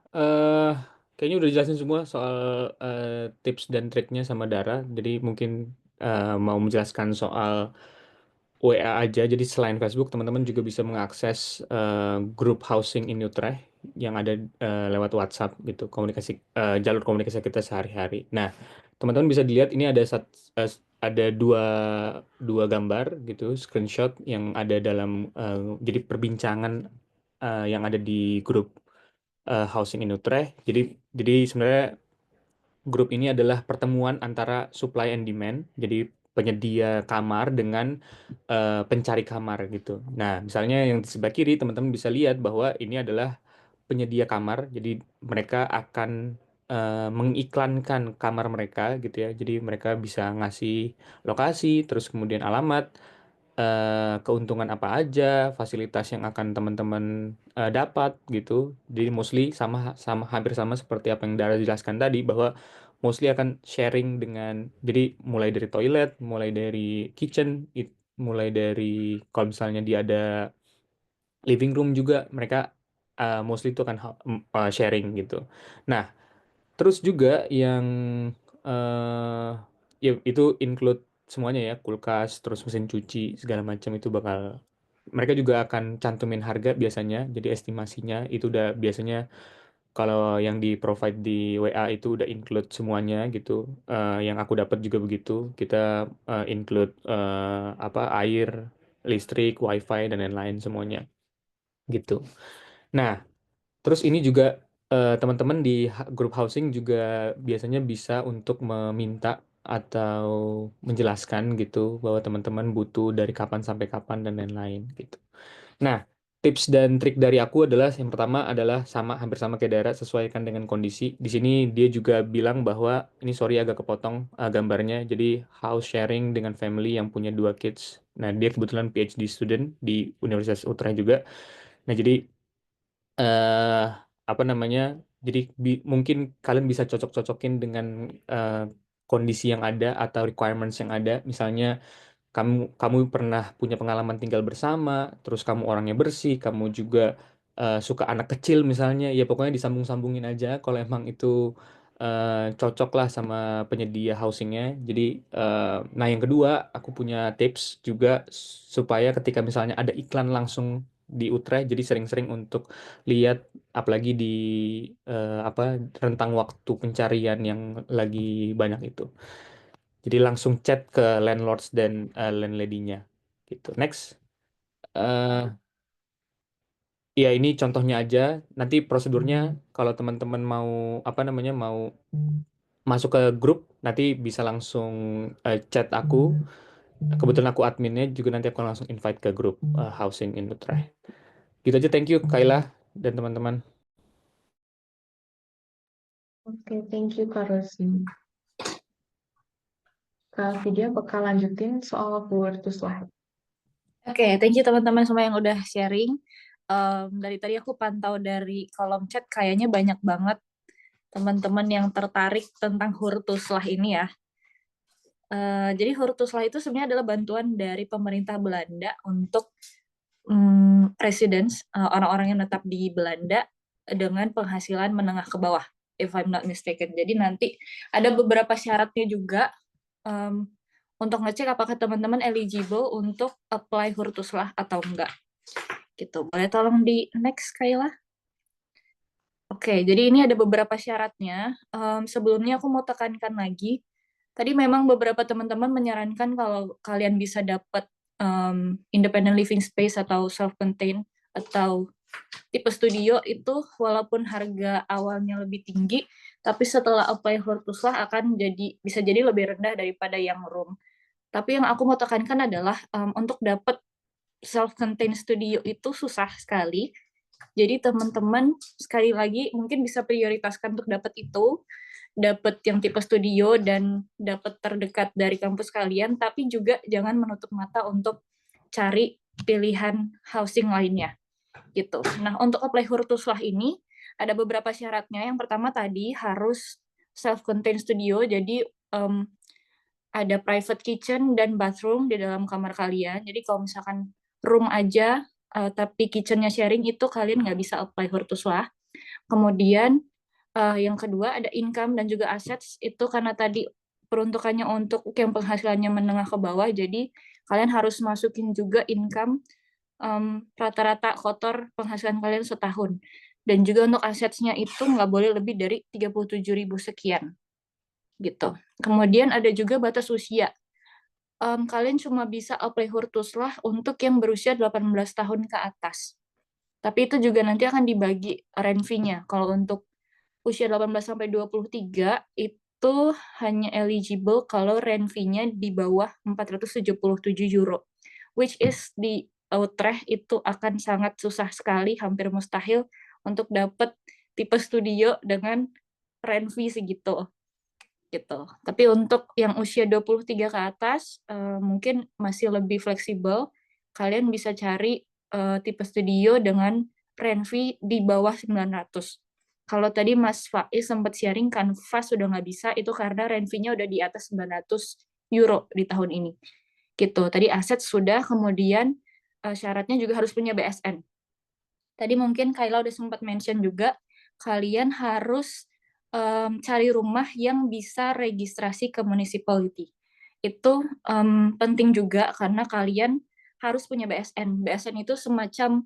Kayaknya udah dijelasin semua soal tips dan triknya sama Dara. Jadi mungkin mau menjelaskan soal WA aja. Jadi selain Facebook, teman-teman juga bisa mengakses grup housing in Utrecht yang ada lewat WhatsApp gitu, jalur komunikasi kita sehari-hari. Nah, teman-teman bisa dilihat ini ada dua gambar gitu, screenshot yang ada dalam jadi perbincangan yang ada di grup housing in Utrecht. Jadi sebenarnya grup ini adalah pertemuan antara supply and demand. Jadi penyedia kamar dengan pencari kamar gitu. Nah, misalnya yang di sebelah kiri teman-teman bisa lihat bahwa ini adalah penyedia kamar. Jadi mereka akan mengiklankan kamar mereka gitu ya. Jadi mereka bisa ngasih lokasi, terus kemudian alamat, keuntungan apa aja, fasilitas yang akan teman-teman dapat gitu. Jadi mostly hampir sama seperti apa yang Dara jelaskan tadi, bahwa mostly akan sharing dengan, jadi mulai dari toilet, mulai dari kitchen, mulai dari kalau misalnya dia ada living room juga, mereka mostly itu akan sharing gitu. Nah, terus juga yang ya itu include semuanya ya, kulkas, terus mesin cuci, segala macam itu bakal mereka juga akan cantumin harga biasanya. Jadi estimasinya itu udah biasanya kalau yang di provide di WA itu udah include semuanya gitu. Yang aku dapat juga begitu. Kita include air, listrik, wifi dan lain-lain semuanya gitu. Nah, terus ini juga teman-teman di grup housing juga biasanya bisa untuk meminta atau menjelaskan gitu bahwa teman-teman butuh dari kapan sampai kapan dan lain-lain gitu. Nah, tips dan trik dari aku adalah yang pertama adalah hampir sama kayak Dara, sesuaikan dengan kondisi. Di sini dia juga bilang bahwa ini sorry agak kepotong gambarnya. Jadi house sharing dengan family yang punya 2 kids. Nah, dia kebetulan PhD student di Universitas Utrecht juga. Nah, jadi apa namanya? Jadi mungkin kalian bisa cocok-cocokin dengan kondisi yang ada atau requirements yang ada. Misalnya kamu pernah punya pengalaman tinggal bersama, terus kamu orangnya bersih, kamu juga suka anak kecil misalnya, ya pokoknya disambung-sambungin aja kalau emang itu cocok lah sama penyedia housingnya. Jadi, nah yang kedua, aku punya tips juga supaya ketika misalnya ada iklan langsung di Utrecht, jadi sering-sering untuk lihat, apalagi di rentang waktu pencarian yang lagi banyak itu. Jadi langsung chat ke landlords dan landlady-nya gitu. Next. Ya ini contohnya aja. Nanti prosedurnya kalau teman-teman mau mau masuk ke grup, nanti bisa langsung chat aku. Kebetulan aku adminnya juga, nanti aku langsung invite ke grup housing in Utrecht. Gitu aja, thank you Kayla dan teman-teman. Oke, thank you Kak Rosi. Kak Vidya bakal lanjutin soal keluar to slide. Oke, thank you teman-teman semua yang udah sharing. Dari tadi aku pantau dari kolom chat, kayaknya banyak banget teman-teman yang tertarik tentang Hurtuslah ini ya. Jadi Hurtuslah itu sebenarnya adalah bantuan dari pemerintah Belanda untuk residents, orang-orang yang menetap di Belanda dengan penghasilan menengah ke bawah, if I'm not mistaken. Jadi nanti ada beberapa syaratnya juga untuk ngecek apakah teman-teman eligible untuk apply Hurtuslah atau enggak. Gitu. Boleh tolong di next, Kayla? Oke, jadi ini ada beberapa syaratnya. Sebelumnya aku mau tekankan lagi. Tadi memang beberapa teman-teman menyarankan kalau kalian bisa dapat independent living space atau self-contained atau tipe studio itu walaupun harga awalnya lebih tinggi, tapi setelah apply Hurtuslah akan bisa jadi lebih rendah daripada yang room. Tapi yang aku mau tekankan adalah untuk dapat self-contained studio itu susah sekali. Jadi teman-teman sekali lagi mungkin bisa prioritaskan untuk dapat itu, dapat yang tipe studio dan dapat terdekat dari kampus kalian, tapi juga jangan menutup mata untuk cari pilihan housing lainnya gitu. Nah, untuk apply Hurtuslah ini ada beberapa syaratnya. Yang pertama tadi harus self-contained studio, jadi ada private kitchen dan bathroom di dalam kamar kalian. Jadi kalau misalkan room aja tapi kitchennya sharing itu kalian nggak bisa apply Hurtuslah. Kemudian yang kedua ada income dan juga assets itu karena tadi peruntukannya untuk yang penghasilannya menengah ke bawah, jadi kalian harus masukin juga income rata-rata kotor penghasilan kalian setahun. Dan juga untuk assets-nya itu nggak boleh lebih dari 37.000 sekian. Gitu. Kemudian ada juga batas usia. Kalian cuma bisa apply Hurtuslah untuk yang berusia 18 tahun ke atas. Tapi itu juga nanti akan dibagi rent fee-nya. Kalau untuk usia 18 sampai 23 itu hanya eligible kalau rent fee-nya di bawah 477 euro. Which is di Utrecht itu akan sangat susah sekali, hampir mustahil untuk dapat tipe studio dengan rent fee segitu. Gitu. Tapi untuk yang usia 23 ke atas mungkin masih lebih fleksibel. Kalian bisa cari tipe studio dengan rent fee di bawah 900. Kalau tadi Mas Faiz sempat sharing Canvas sudah nggak bisa, itu karena rent fee-nya udah di atas 900 euro di tahun ini. Gitu. Tadi aset sudah, kemudian syaratnya juga harus punya BSN. Tadi mungkin Kayla udah sempat mention juga, kalian harus cari rumah yang bisa registrasi ke municipality. Itu penting juga karena kalian harus punya BSN. BSN itu semacam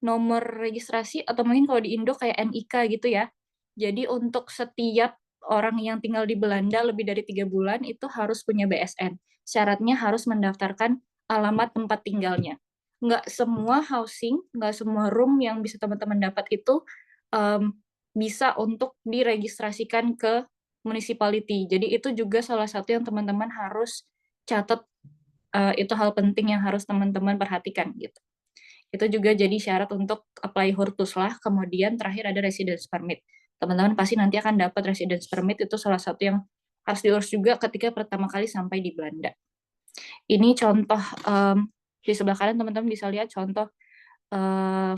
nomor registrasi atau mungkin kalau di Indo kayak NIK gitu ya. Jadi untuk setiap orang yang tinggal di Belanda lebih dari 3 bulan itu harus punya BSN. Syaratnya harus mendaftarkan alamat tempat tinggalnya. Nggak semua housing, nggak semua room yang bisa teman-teman dapat itu bisa untuk diregistrasikan ke municipality. Jadi itu juga salah satu yang teman-teman harus catat, itu hal penting yang harus teman-teman perhatikan gitu. Itu juga jadi syarat untuk apply Hurtuslah. Kemudian terakhir ada residence permit. Teman-teman pasti nanti akan dapat residence permit, itu salah satu yang harus diurus juga ketika pertama kali sampai di Belanda. Ini contoh di sebelah kanan teman-teman bisa lihat contoh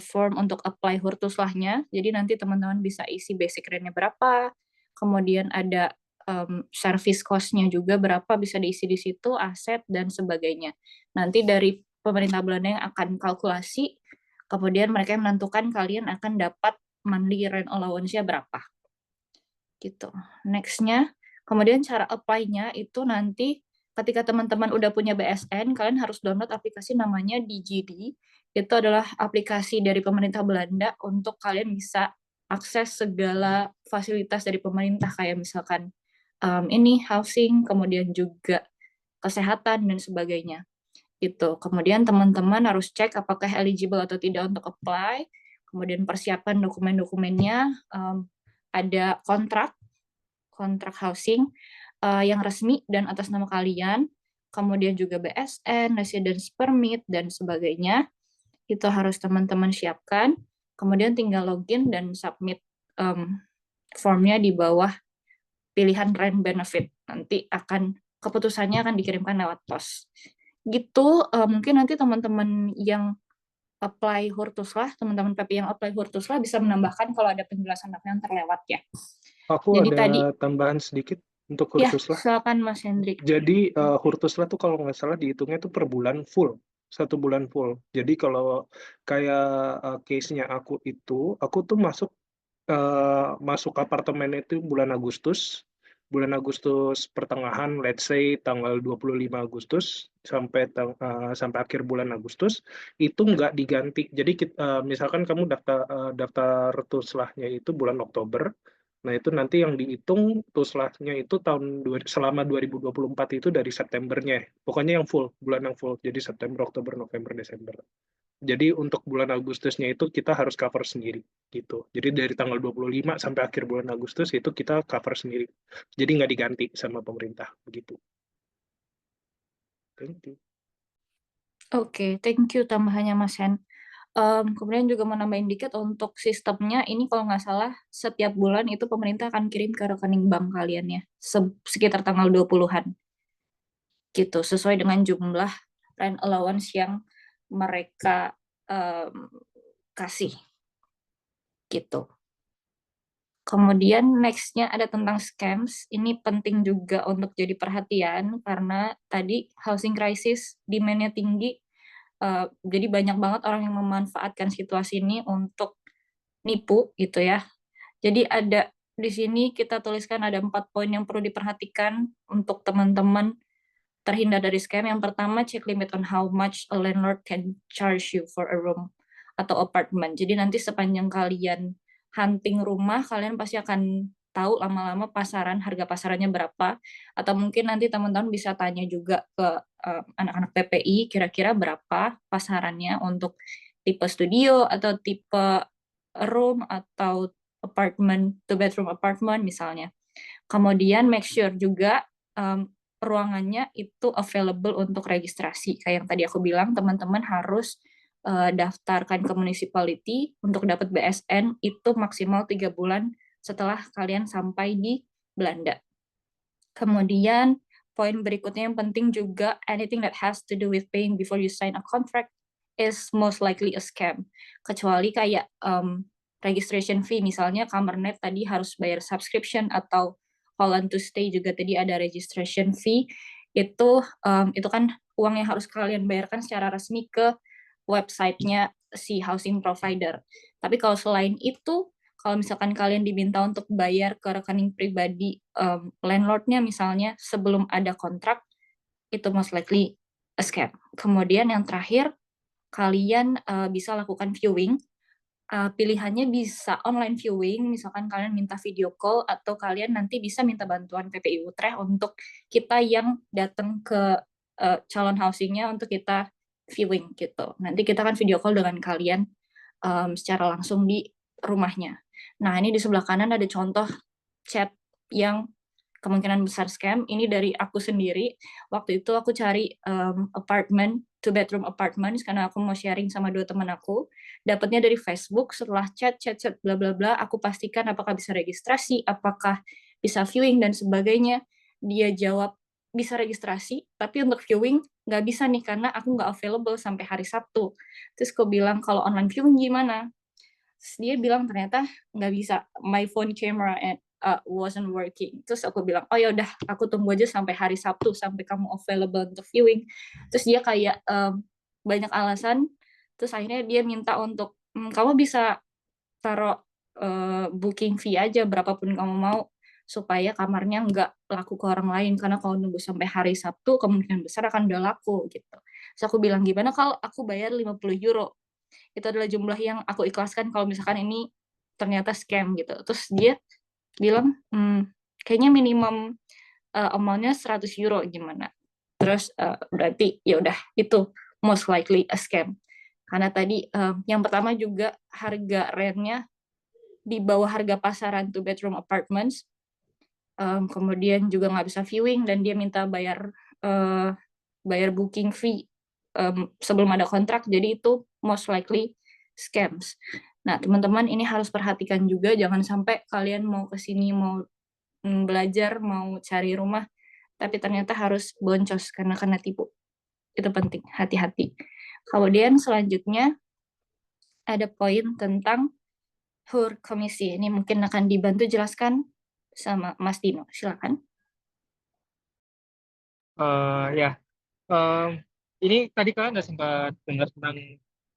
form untuk apply Hurtuslahnya. Jadi nanti teman-teman bisa isi basic rent-nya berapa, kemudian ada service cost-nya juga berapa bisa diisi di situ, aset dan sebagainya. Nanti dari pemerintah Belanda yang akan kalkulasi, kemudian mereka yang menentukan kalian akan dapat monthly rent allowance-nya berapa. Gitu. Next-nya, kemudian cara apply-nya itu nanti ketika teman-teman udah punya BSN, kalian harus download aplikasi namanya DigiD. Itu adalah aplikasi dari pemerintah Belanda untuk kalian bisa akses segala fasilitas dari pemerintah kayak misalkan ini housing, kemudian juga kesehatan dan sebagainya. Gitu. Kemudian teman-teman harus cek apakah eligible atau tidak untuk apply. Kemudian persiapan dokumen-dokumennya, ada kontrak housing yang resmi dan atas nama kalian, kemudian juga BSN, residence permit, dan sebagainya. Itu harus teman-teman siapkan. Kemudian tinggal login dan submit formnya di bawah pilihan rent benefit. Nanti keputusannya akan dikirimkan lewat pos. Gitu, mungkin nanti teman-teman yang apply Hurtuslah, teman-teman PP yang apply Hurtuslah bisa menambahkan kalau ada penjelasan apa yang terlewat ya. Aku Jadi ada tadi, tambahan sedikit untuk ya Hurtuslah. silakan Mas Hendrik. Jadi Hurtuslah tuh kalau nggak salah dihitungnya tuh per bulan full, 1 bulan full. Jadi kalau kayak case-nya aku tuh masuk apartemen itu bulan Agustus, bulan Agustus pertengahan, let's say tanggal 25 Agustus sampai sampai akhir bulan Agustus itu nggak diganti. Jadi misalkan kamu daftar tuslahnya itu bulan Oktober, nah itu nanti yang dihitung tuslahnya itu selama 2024 itu dari Septembernya, pokoknya yang full, bulan yang full, jadi September, Oktober, November, Desember. Jadi untuk bulan Agustusnya itu kita harus cover sendiri gitu. Jadi dari tanggal 25 sampai akhir bulan Agustus itu kita cover sendiri. Jadi nggak diganti sama pemerintah begitu. Thank you. Oke, thank you tambahannya Mas Hen. Kemudian juga mau nambahin dikit untuk sistemnya, ini kalau nggak salah setiap bulan itu pemerintah akan kirim ke rekening bank kalian ya, sekitar tanggal 20-an. Gitu, sesuai dengan jumlah rent allowance yang mereka kasih. Gitu. Kemudian next-nya ada tentang scams. Ini penting juga untuk jadi perhatian karena tadi housing crisis demand-nya tinggi. Jadi banyak banget orang yang memanfaatkan situasi ini untuk nipu gitu ya. Jadi ada di sini kita tuliskan ada 4 poin yang perlu diperhatikan untuk teman-teman terhindar dari scam. Yang pertama, check limit on how much a landlord can charge you for a room atau apartment. Jadi nanti sepanjang kalian hunting rumah, kalian pasti akan tahu lama-lama harga pasarannya berapa. Atau mungkin nanti teman-teman bisa tanya juga ke anak-anak PPI, kira-kira berapa pasarannya untuk tipe studio atau tipe room atau apartment, 2 bedroom apartment misalnya. Kemudian make sure juga ruangannya itu available untuk registrasi. Kayak yang tadi aku bilang, teman-teman harus daftarkan ke municipality untuk dapat BSN itu maksimal 3 bulan setelah kalian sampai di Belanda. Kemudian poin berikutnya yang penting juga, anything that has to do with paying before you sign a contract is most likely a scam. Kecuali kayak registration fee, misalnya Kamernet tadi harus bayar subscription, atau Holland to Stay juga tadi ada registration fee. Itu kan uang yang harus kalian bayarkan secara resmi ke websitenya si housing provider. Tapi kalau selain itu, kalau misalkan kalian diminta untuk bayar ke rekening pribadi landlordnya misalnya sebelum ada kontrak, itu most likely a scam. Kemudian yang terakhir, kalian bisa lakukan viewing. Pilihannya bisa online viewing, misalkan kalian minta video call, atau kalian nanti bisa minta bantuan PPI Utrecht untuk kita yang datang ke calon housingnya untuk kita viewing gitu. Nanti kita akan video call dengan kalian secara langsung di rumahnya. Nah, ini di sebelah kanan ada contoh chat yang kemungkinan besar scam. Ini dari aku sendiri. Waktu itu aku cari apartment, 2 bedroom apartment, karena aku mau sharing sama 2 teman aku. Dapatnya dari Facebook. Setelah chat bla bla bla, aku pastikan apakah bisa registrasi, apakah bisa viewing dan sebagainya. Dia jawab bisa registrasi, tapi untuk viewing nggak bisa nih karena aku nggak available sampai hari Sabtu. Terus aku bilang kalau online viewing gimana? Terus dia bilang ternyata nggak bisa, my phone camera wasn't working. Terus aku bilang, oh ya udah, aku tunggu aja sampai hari Sabtu sampai kamu available untuk viewing. Terus dia kayak banyak alasan. Terus akhirnya dia minta untuk kamu bisa taruh booking fee aja berapapun kamu mau supaya kamarnya nggak laku ke orang lain, karena kalau nunggu sampai hari Sabtu kemungkinan besar akan udah laku gitu. Terus aku bilang gimana kalau aku bayar 50 euro? Itu adalah jumlah yang aku ikhlaskan kalau misalkan ini ternyata scam gitu. Terus dia bilang kayaknya minimum amount-nya 100 euro gimana. Terus berarti ya udah itu most likely a scam. Karena tadi yang pertama juga harga rent-nya di bawah harga pasaran 2 bedroom apartments. Kemudian juga nggak bisa viewing dan dia minta bayar booking fee sebelum ada kontrak, jadi itu most likely scams. Nah, teman-teman ini harus perhatikan juga, jangan sampai kalian mau kesini mau belajar, mau cari rumah, tapi ternyata harus boncos karena kena tipu. Itu penting, hati-hati. Kemudian selanjutnya ada poin tentang HUR komisi. Ini mungkin akan dibantu jelaskan sama Mas Dino, silakan. Ini tadi kalian udah sempat dengar tentang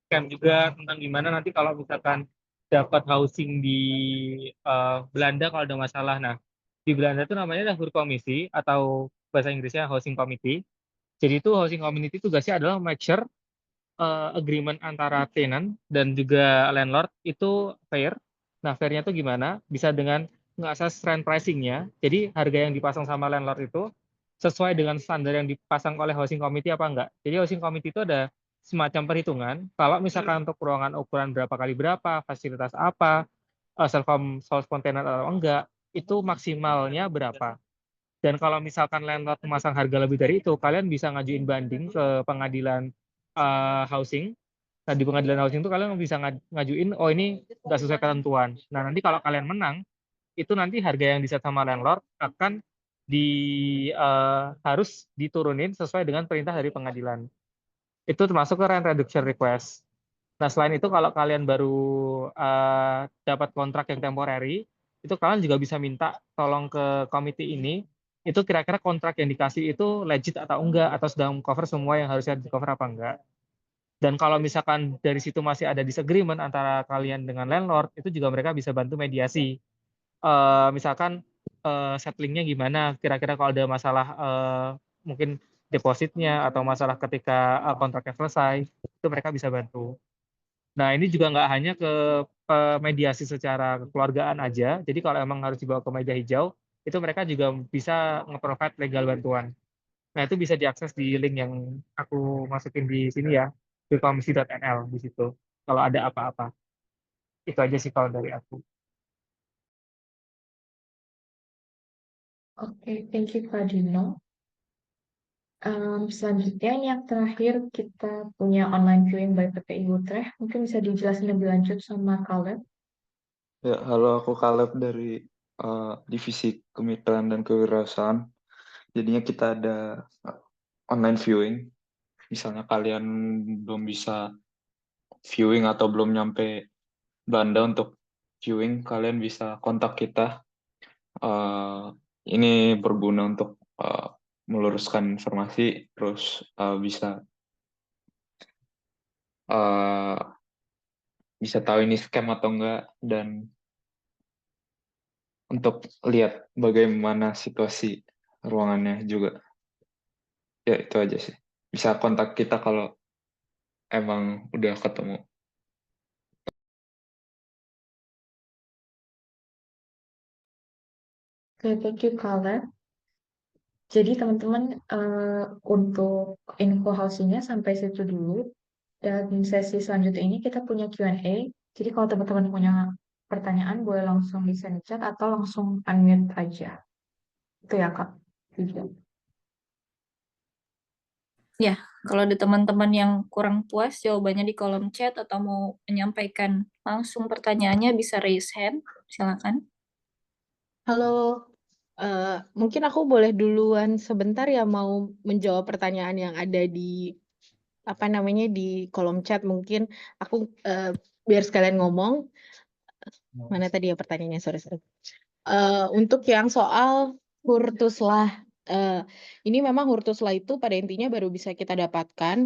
scam juga, tentang gimana nanti kalau misalkan dapat housing di Belanda kalau ada masalah. Nah, Di Belanda itu namanya huurkommissie atau bahasa Inggrisnya housing committee. Jadi itu housing committee tugasnya adalah make sure agreement antara tenant dan juga landlord itu fair. Nah, fairnya itu gimana? Bisa dengan nge-assess rent pricing-nya. Jadi harga yang dipasang sama landlord itu sesuai dengan standar yang dipasang oleh housing committee apa enggak. Jadi housing committee itu ada semacam perhitungan. Kalau misalkan untuk ruangan ukuran berapa kali berapa, fasilitas apa, self container atau enggak, itu maksimalnya berapa. Dan kalau misalkan landlord memasang harga lebih dari itu, kalian bisa ngajuin banding ke pengadilan housing. Nah, di pengadilan housing itu kalian bisa ngajuin, oh ini nggak sesuai ketentuan. Nah, nanti kalau kalian menang, itu nanti harga yang diset sama landlord akan harus diturunin sesuai dengan perintah dari pengadilan. Itu termasuk ke rent reduction request. Nah, selain itu kalau kalian baru dapat kontrak yang temporary, itu kalian juga bisa minta tolong ke komite ini, itu kira-kira kontrak yang dikasih itu legit atau enggak, atau sudah cover semua yang harusnya di cover apa enggak. Dan kalau misalkan dari situ masih ada disagreement antara kalian dengan landlord, itu juga mereka bisa bantu mediasi. Misalkan settlingnya gimana, kira-kira kalau ada masalah mungkin depositnya atau masalah ketika kontraknya selesai, itu mereka bisa bantu. Nah, ini juga nggak hanya ke mediasi secara kekeluargaan aja. Jadi kalau emang harus dibawa ke meja hijau, itu mereka juga bisa nge-provide legal bantuan. Nah, itu bisa diakses di link yang aku masukin di sini ya, huurkommissie.nl di situ. Kalau ada apa-apa. Itu aja sih kalau dari aku. Oke, thank you Kak Dino. Selanjutnya ini yang terakhir kita punya online viewing by PPI Utrecht. Mungkin bisa dijelasin lebih lanjut sama Caleb. Ya, halo, aku Caleb dari Divisi Kemitraan dan Kewirausahaan. Jadinya kita ada online viewing. Misalnya kalian belum bisa viewing atau belum nyampe Belanda untuk viewing, kalian bisa kontak kita. Ini berguna untuk meluruskan informasi, terus bisa tahu ini scam atau enggak, dan untuk lihat bagaimana situasi ruangannya juga. Ya, itu aja sih. Bisa kontak kita kalau emang udah ketemu. Oke, thank you Caleb. Jadi teman-teman untuk info housingnya sampai situ dulu. Dan sesi selanjutnya ini kita punya Q&A. Jadi kalau teman-teman punya pertanyaan boleh langsung di send chat atau langsung unmute aja. Itu ya Kak. Ya, kalau ada teman-teman yang kurang puas jawabannya di kolom chat atau mau menyampaikan langsung pertanyaannya bisa raise hand. Silakan. Halo, mungkin aku boleh duluan sebentar ya mau menjawab pertanyaan yang ada di di kolom chat. Mungkin aku biar sekalian ngomong. Mana tadi ya pertanyaannya, sorry. Untuk yang soal Hurtuslah, ini memang Hurtuslah itu pada intinya baru bisa kita dapatkan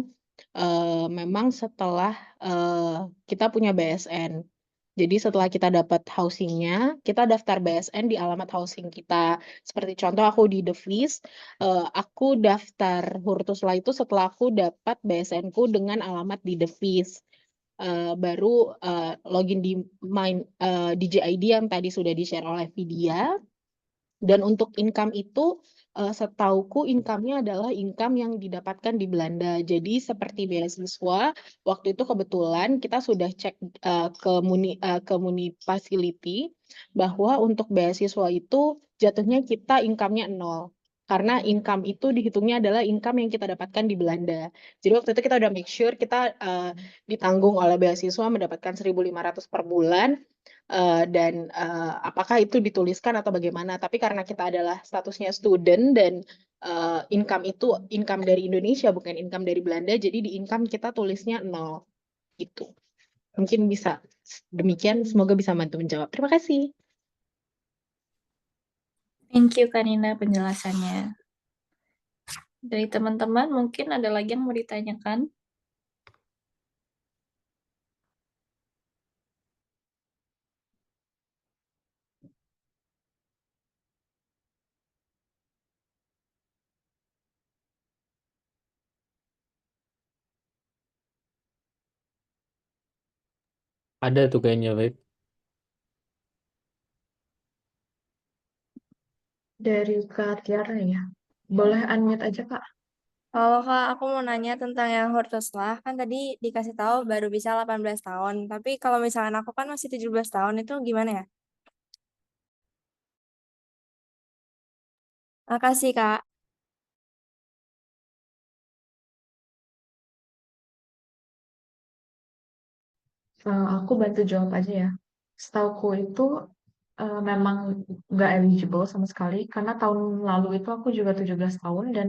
memang setelah kita punya BSN. Jadi setelah kita dapat housingnya, kita daftar BSN di alamat housing kita. Seperti contoh aku di The Feast, aku daftar Hurtuslah itu setelah aku dapat BSN-ku dengan alamat di The Feast. Baru login di DJID yang tadi sudah di-share oleh Vidya. Dan untuk income itu, setauku income-nya adalah income yang didapatkan di Belanda. Jadi seperti beasiswa, waktu itu kebetulan kita sudah cek ke Muni Facility bahwa untuk beasiswa itu jatuhnya kita income-nya 0. Karena income itu dihitungnya adalah income yang kita dapatkan di Belanda. Jadi waktu itu kita udah make sure kita ditanggung oleh beasiswa mendapatkan 1.500 per bulan. Dan apakah itu dituliskan atau bagaimana, tapi karena kita adalah statusnya student dan income itu income dari Indonesia bukan income dari Belanda, jadi di income kita tulisnya 0 gitu. Mungkin bisa demikian, semoga bisa bantu menjawab. Terima kasih. Thank you Kanina penjelasannya. Dari teman-teman mungkin ada lagi yang mau ditanyakan? Ada tuh kayaknya, Baik. Dari Kak Tiara ya. Boleh unmute aja, Kak. Kalau Kak, aku mau nanya tentang yang Hurtuslah, kan tadi dikasih tahu baru bisa 18 tahun, tapi kalau misalkan aku kan masih 17 tahun, itu gimana ya? Makasih Kak. Aku bantu jawab aja ya. Setauku itu memang nggak eligible sama sekali, karena tahun lalu itu aku juga 17 tahun dan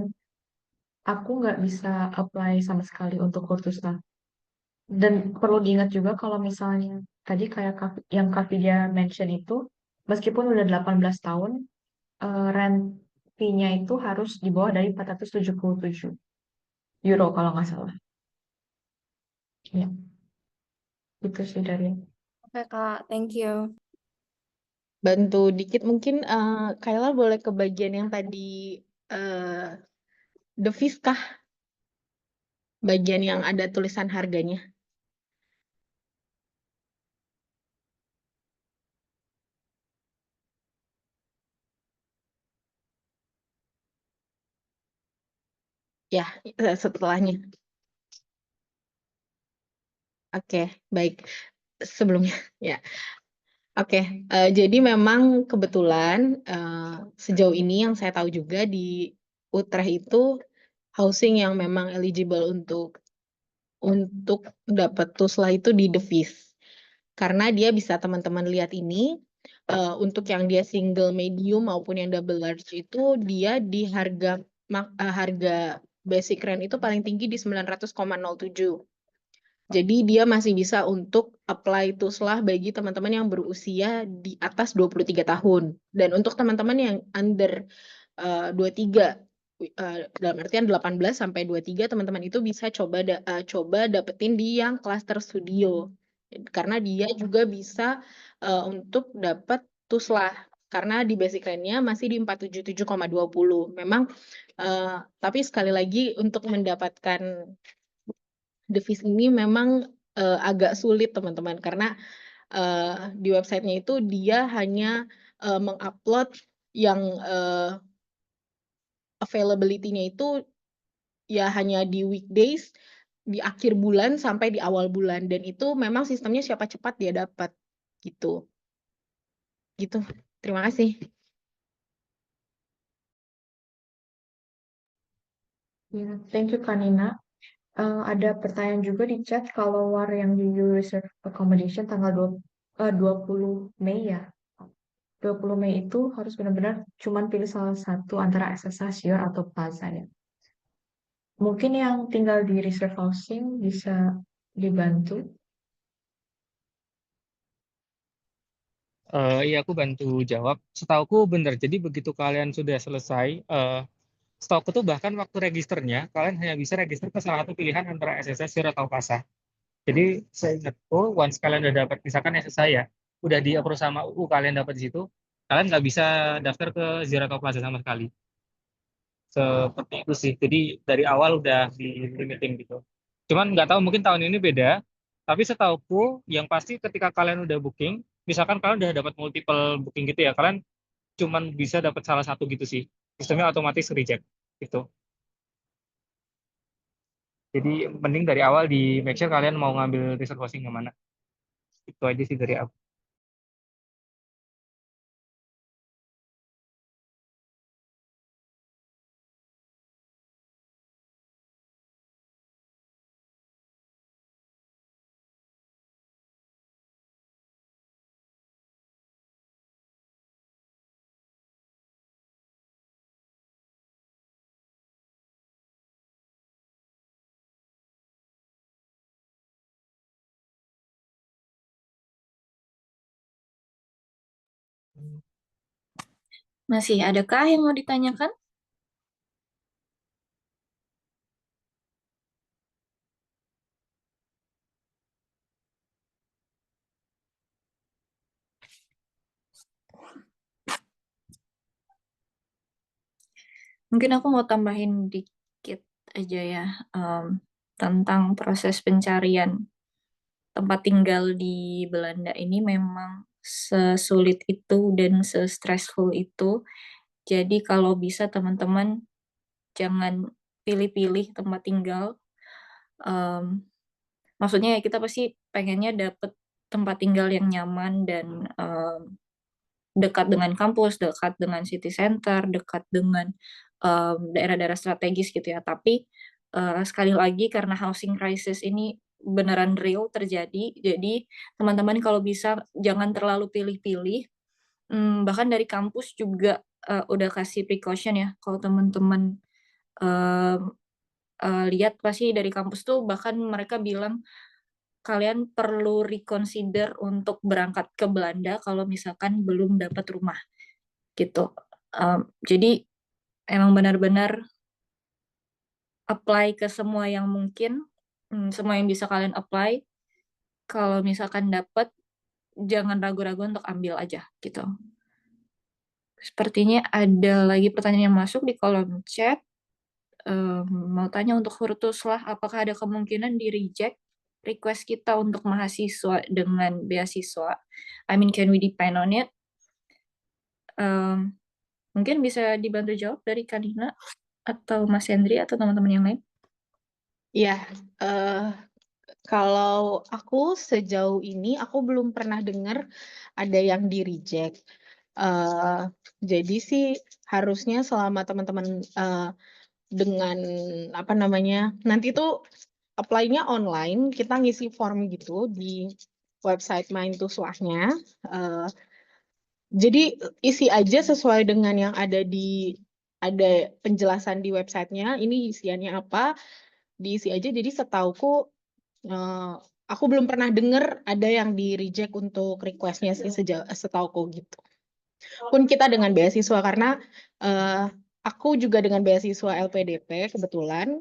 aku nggak bisa apply sama sekali untuk Kurtuslah. Dan perlu diingat juga kalau misalnya tadi kayak yang Kak Vidya mention itu, meskipun udah 18 tahun, rent fee-nya itu harus di bawah dari 477 euro kalau nggak salah. Ya, itu sih dari. Oke Kak, thank you. Bantu dikit mungkin Kayla boleh ke bagian yang tadi the fees kah? Bagian yang ada tulisan harganya. Ya, setelahnya. Oke, baik. Sebelumnya, ya. Oke, jadi memang kebetulan sejauh ini yang saya tahu juga di Utrecht itu housing yang memang eligible untuk dapat tuslah itu di The Fees. Karena dia bisa teman-teman lihat ini untuk yang dia single medium maupun yang double large itu dia di harga basic rent itu paling tinggi di 900,07. Jadi dia masih bisa untuk apply tuslah bagi teman-teman yang berusia di atas 23 tahun. Dan untuk teman-teman yang under 23, dalam artian 18 sampai 23, teman-teman itu bisa coba dapetin di yang cluster studio. Karena dia juga bisa untuk dapat tuslah. Karena di basic rent-nya masih di 477,20. Memang, tapi sekali lagi untuk mendapatkan The Fees ini memang agak sulit teman-teman karena di websitenya itu dia hanya mengupload yang availability-nya itu ya hanya di weekdays, di akhir bulan sampai di awal bulan dan itu memang sistemnya siapa cepat dia dapat gitu. Gitu. Terima kasih. Ya, thank you Kanina. Ada pertanyaan juga di chat kalau war yang di reserve accommodation tanggal 20 Mei ya. 20 Mei itu harus benar-benar cuman pilih salah satu antara SSH, Sure, atau Plaza ya. Mungkin yang tinggal di reserve housing bisa dibantu. Iya, aku bantu jawab. Setauku benar. Jadi begitu kalian sudah selesai, setauku tuh bahkan waktu registernya, kalian hanya bisa register ke salah satu pilihan antara SSS, Sure, atau Kasa. Jadi saya ingatku, once kalian udah dapat, misalkan SSI ya, udah di approve sama UU, kalian dapat di situ, kalian nggak bisa daftar ke Zero atau Plaza sama sekali. Seperti itu sih. Jadi dari awal udah di limiting gitu. Cuman nggak tahu mungkin tahun ini beda. Tapi setauku yang pasti ketika kalian udah booking, misalkan kalian udah dapat multiple booking gitu ya, kalian cuman bisa dapat salah satu gitu sih. Sistemnya otomatis reject gitu. Jadi mending dari awal di make sure kalian mau ngambil reservasi yang mana. Itu aja sih dari aku. Masih adakah yang mau ditanyakan? Mungkin aku mau tambahin dikit aja ya tentang proses pencarian tempat tinggal di Belanda ini memang sesulit itu dan se-stressful itu. Jadi kalau bisa teman-teman jangan pilih-pilih tempat tinggal. Maksudnya ya kita pasti pengennya dapet tempat tinggal yang nyaman dan dekat dengan kampus, dekat dengan city center, dekat dengan daerah-daerah strategis gitu ya. Tapi sekali lagi karena housing crisis ini beneran real terjadi, jadi teman-teman kalau bisa jangan terlalu pilih-pilih. Bahkan dari kampus juga udah kasih precaution ya. Kalau teman-teman lihat pasti dari kampus tuh bahkan mereka bilang kalian perlu reconsider untuk berangkat ke Belanda kalau misalkan belum dapat rumah gitu. Jadi emang benar-benar apply ke semua yang mungkin, semua yang bisa kalian apply. Kalau misalkan dapat, jangan ragu-ragu untuk ambil aja gitu. Sepertinya ada lagi pertanyaan yang masuk di kolom chat. Mau tanya untuk Hurtuslah, apakah ada kemungkinan di reject request kita untuk mahasiswa dengan beasiswa? I mean, can we depend on it? Mungkin bisa dibantu jawab dari Kanina atau Mas Hendri atau teman-teman yang lain? Ya, kalau aku sejauh ini aku belum pernah dengar ada yang di reject. Jadi sih harusnya selama teman-teman dengan apa namanya nanti tuh apply-nya online, kita ngisi form gitu di website Main2Slahnya. Jadi isi aja sesuai dengan yang ada penjelasan di websitenya. Ini isiannya apa, diisi aja. Jadi setauku aku belum pernah dengar ada yang di reject untuk requestnya sih setauku gitu. Pun kita dengan beasiswa karena aku juga dengan beasiswa LPDP kebetulan.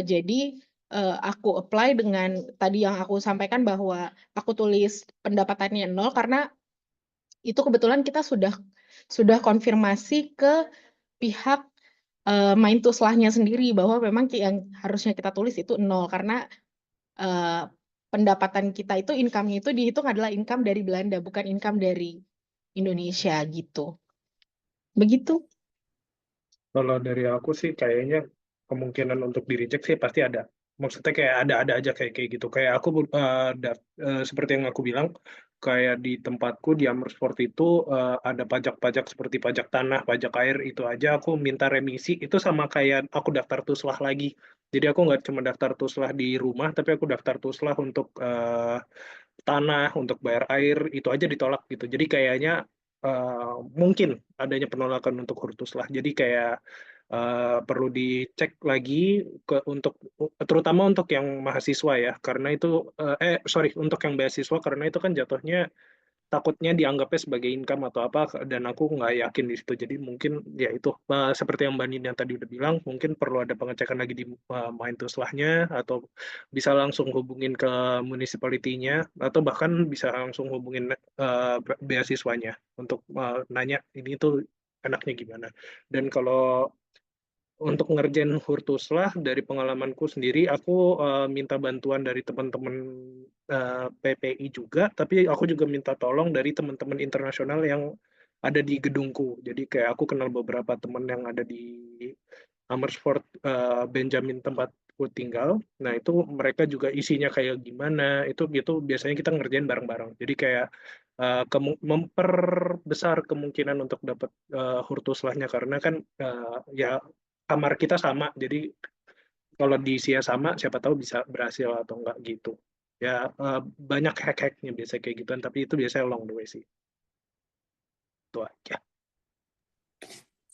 Jadi aku apply dengan tadi yang aku sampaikan bahwa aku tulis pendapatannya 0 karena itu kebetulan kita sudah konfirmasi ke pihak Main2Slahnya sendiri bahwa memang yang harusnya kita tulis itu 0 karena pendapatan kita itu income-nya itu dihitung adalah income dari Belanda bukan income dari Indonesia gitu. Begitu. Kalau dari aku sih kayaknya kemungkinan untuk di reject sih pasti ada. Maksudnya kayak ada aja kayak gitu. Kayak aku seperti yang aku bilang, kayak di tempatku di Amersfoort itu ada pajak-pajak seperti pajak tanah, pajak air itu aja aku minta remisi itu sama kayak aku daftar tuslah lagi. Jadi aku nggak cuma daftar tuslah di rumah, tapi aku daftar tuslah untuk tanah, untuk bayar air itu aja ditolak gitu. Jadi kayaknya mungkin adanya penolakan untuk Hurtuslah. Jadi kayak perlu dicek lagi untuk terutama untuk yang mahasiswa ya, karena itu untuk yang beasiswa karena itu kan jatuhnya takutnya dianggapnya sebagai income atau apa dan aku nggak yakin di situ. Jadi mungkin ya itu seperti yang Mbak Nina tadi udah bilang, mungkin perlu ada pengecekan lagi di Main2Slahnya atau bisa langsung hubungin ke municipality-nya atau bahkan bisa langsung hubungin beasiswanya untuk nanya ini tuh enaknya gimana. Dan kalau untuk ngerjain Hurtuslah dari pengalamanku sendiri, aku minta bantuan dari teman-teman PPI juga, tapi aku juga minta tolong dari teman-teman internasional yang ada di gedungku. Jadi kayak aku kenal beberapa teman yang ada di Amersfoort, Benjamin tempatku tinggal. Nah itu mereka juga isinya kayak gimana, itu gitu biasanya kita ngerjain bareng-bareng. Jadi kayak memperbesar kemungkinan untuk dapat Hurtuslahnya karena kan ya kamar kita sama, jadi kalau diisi sama, siapa tahu bisa berhasil atau enggak gitu. Ya banyak hack-hacknya biasa kayak gituan, tapi itu biasanya along the way sih. Itu aja.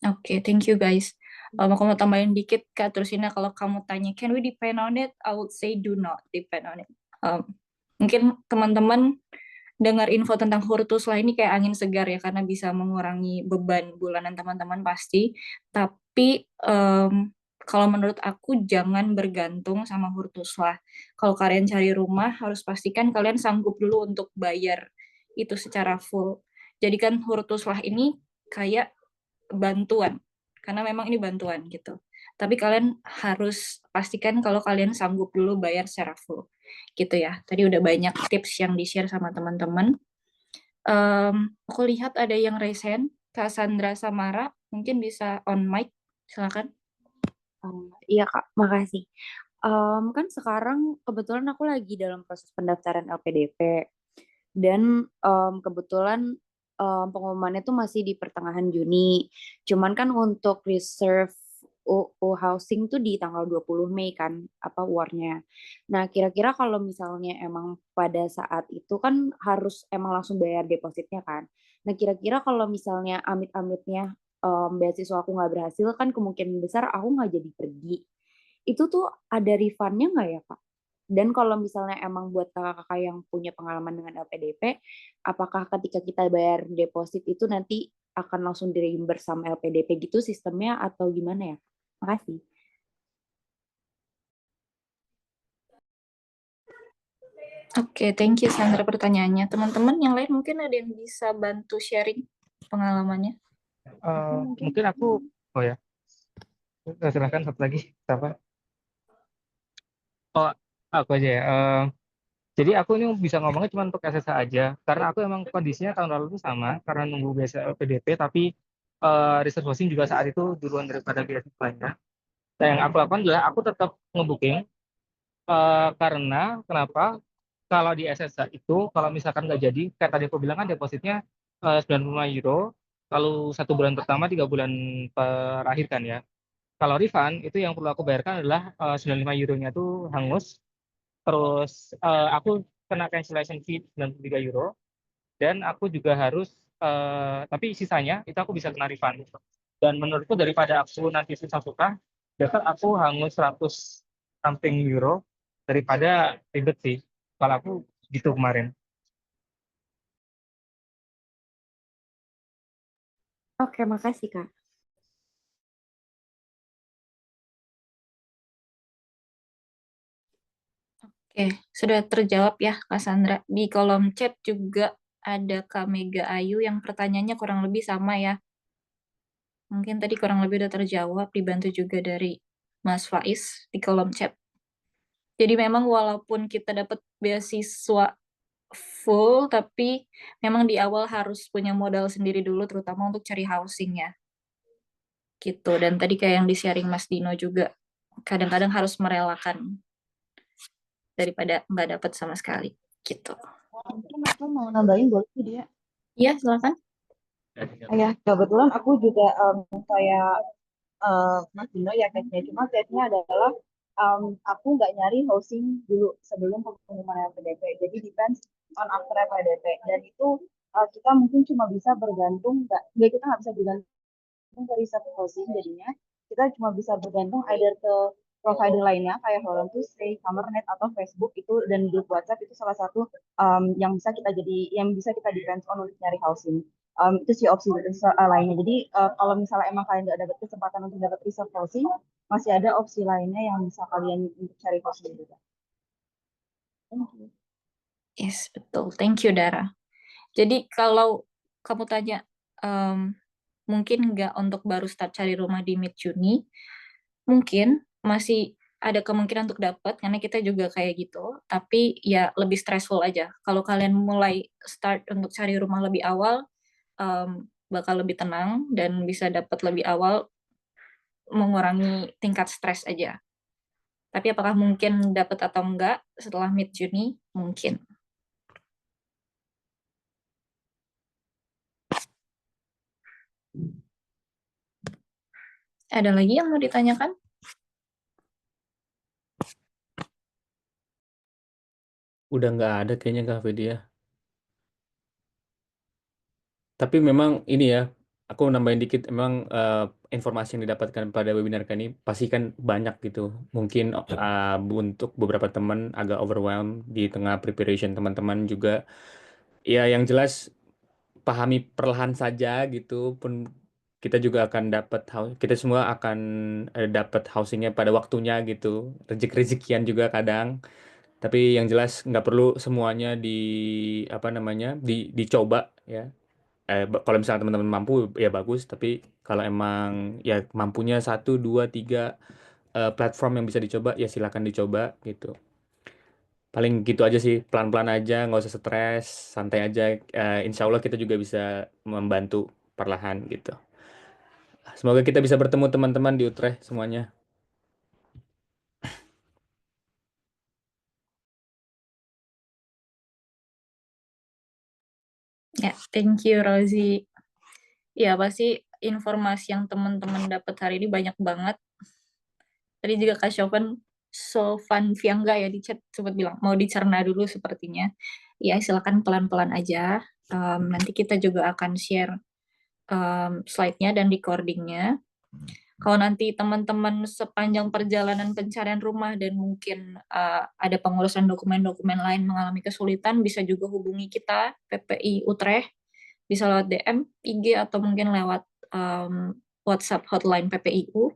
Oke, thank you guys. Aku mau tambahin dikit, Kak Trusina, kalau kamu tanya, can we depend on it? I would say do not depend on it. Mungkin teman-teman dengar info tentang Hurtuslah ini kayak angin segar ya, karena bisa mengurangi beban bulanan teman-teman pasti. Tapi kalau menurut aku jangan bergantung sama Hurtuslah. Kalau kalian cari rumah, harus pastikan kalian sanggup dulu untuk bayar itu secara full. Jadikan Hurtuslah ini kayak bantuan, karena memang ini bantuan gitu. Tapi kalian harus pastikan kalau kalian sanggup dulu bayar secara full. Gitu ya. Tadi udah banyak tips yang di-share sama teman-teman. Aku lihat ada yang raise hand, Cassandra Samara, mungkin bisa on mic, silakan. Iya Kak, makasih. Kan sekarang kebetulan aku lagi dalam proses pendaftaran LPDP dan kebetulan pengumumannya tuh masih di pertengahan Juni. Cuman kan untuk reserve UU housing tuh di tanggal 20 Mei kan apa war-nya. Nah, kira-kira kalau misalnya emang pada saat itu kan harus emang langsung bayar depositnya kan. Nah, kira-kira kalau misalnya amit-amitnya beasiswa aku nggak berhasil kan kemungkinan besar aku nggak jadi pergi. Itu tuh ada refund-nya nggak ya Kak? Dan kalau misalnya emang buat kakak-kakak yang punya pengalaman dengan LPDP, apakah ketika kita bayar deposit itu nanti akan langsung di-reimburse sama LPDP gitu sistemnya atau gimana ya? Makasih. Oke, thank you Sandra pertanyaannya. Teman-teman yang lain mungkin ada yang bisa bantu sharing pengalamannya. Mungkin aku, oh ya, silahkan satu lagi, siapa? Oh, aku aja ya. Jadi aku ini bisa ngomongnya cuma untuk SSA aja, karena aku emang kondisinya tahun lalu tuh sama, karena nunggu beasiswa LPDP, tapi reserve hosting juga saat itu duluan daripada beasiswanya. Nah, yang aku lakukan adalah aku tetap ngebooking, karena kenapa? Kalau di SSA itu, kalau misalkan nggak jadi, kayak tadi aku bilang kan depositnya 95 euro, lalu 1 bulan pertama, 3 bulan per akhir kan ya. Kalau refund, itu yang perlu aku bayarkan adalah 95 euronya tuh hangus, terus aku kena cancellation fee 93 euro, dan aku juga harus, tapi sisanya itu aku bisa kena refund. Dan menurutku daripada aku nanti susah-susah, better aku hangus 100 something euro daripada ribet sih. Kalau aku gitu kemarin. Oke, makasih Kak. Oke, sudah terjawab ya Kak Sandra. Di kolom chat juga ada Kak Mega Ayu yang pertanyaannya kurang lebih sama ya. Mungkin tadi kurang lebih udah terjawab, dibantu juga dari Mas Faiz di kolom chat. Jadi memang walaupun kita dapat beasiswa full, tapi memang di awal harus punya modal sendiri dulu, terutama untuk cari housing ya. Gitu. Dan tadi kayak yang di-sharing Mas Dino juga, kadang-kadang harus merelakan daripada nggak dapat sama sekali. Gitu. Mungkin aku mau nambahin boleh sih dia. Iya, silakan. Ya, kebetulan aku juga kayak Mas Dino ya case-nya. Cuma case-nya adalah aku nggak nyari housing dulu sebelum pengumuman LPDP. Jadi depends on after LPDP. Dan itu kita mungkin cuma bisa bergantung, kita nggak bisa bergantung ke reserve housing jadinya. Kita cuma bisa bergantung either ke provider lainnya kayak Holland to Stay, Summernet atau Facebook itu dan grup WhatsApp itu salah satu yang bisa kita depends on untuk nyari housing. Itu sih opsi lainnya. Jadi kalau misalnya emang kalian nggak dapat kesempatan untuk dapat reserve housing, masih ada opsi lainnya yang bisa kalian untuk cari housing juga. Thank you. Yes, betul. Thank you, Dara. Jadi kalau kamu tanya, mungkin nggak untuk baru start cari rumah di mid-Juni, mungkin masih ada kemungkinan untuk dapat, karena kita juga kayak gitu, tapi ya lebih stressful aja. Kalau kalian mulai start untuk cari rumah lebih awal, bakal lebih tenang dan bisa dapat lebih awal, mengurangi tingkat stres aja. Tapi apakah mungkin dapat atau enggak setelah mid-Juni? Mungkin. Ada lagi yang mau ditanyakan? Udah nggak ada kayaknya Kak Vidya. Tapi memang ini ya, aku nambahin dikit, memang informasi yang didapatkan pada webinar kali ini pasti kan banyak gitu. Mungkin untuk beberapa teman agak overwhelmed di tengah preparation teman-teman juga. Ya yang jelas pahami perlahan saja gitu, pun kita juga akan kita semua akan dapat housingnya pada waktunya gitu. Rezeki-rezekian juga kadang. Tapi yang jelas nggak perlu semuanya dicoba ya. Kalau misalnya teman-teman mampu ya bagus, tapi Kalau emang ya mampunya 1, 2, 3 platform yang bisa dicoba, ya silakan dicoba gitu. Paling gitu aja sih, pelan-pelan aja, nggak usah stres, santai aja. Insya Allah kita juga bisa membantu perlahan gitu. Semoga kita bisa bertemu teman-teman di Utrecht semuanya. Ya, thank you Rozi. Ya, pasti informasi yang teman-teman dapat hari ini banyak banget. Tadi juga Kak Shovan Sofan Fiangga ya di chat sempat bilang mau dicerna dulu sepertinya. Ya, silakan pelan-pelan aja. Nanti kita juga akan share slide-nya dan recording-nya. Kalau nanti teman-teman sepanjang perjalanan pencarian rumah dan mungkin ada pengurusan dokumen-dokumen lain mengalami kesulitan, bisa juga hubungi kita, PPI Utrecht, bisa lewat DM, IG, atau mungkin lewat WhatsApp hotline PPIU.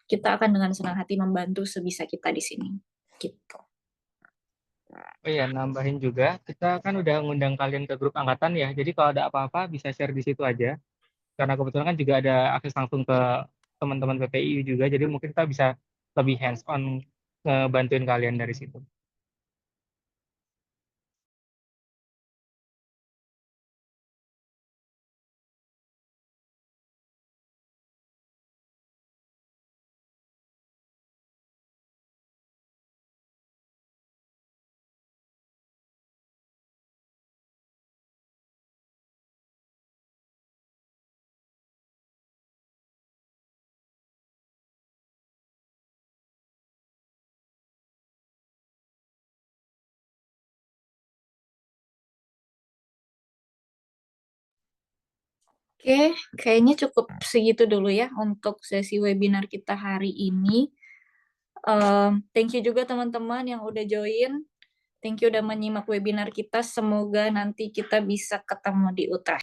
Kita akan dengan senang hati membantu sebisa kita di sini. Gitu. Oh iya, nambahin juga, kita kan udah ngundang kalian ke grup angkatan ya, jadi kalau ada apa-apa bisa share di situ aja. Karena kebetulan kan juga ada akses langsung ke teman-teman PPIU juga, jadi mungkin kita bisa lebih hands-on ngebantuin kalian dari situ. Oke, kayaknya cukup segitu dulu ya untuk sesi webinar kita hari ini. Thank you juga teman-teman yang udah join. Thank you udah menyimak webinar kita. Semoga nanti kita bisa ketemu di Utrecht.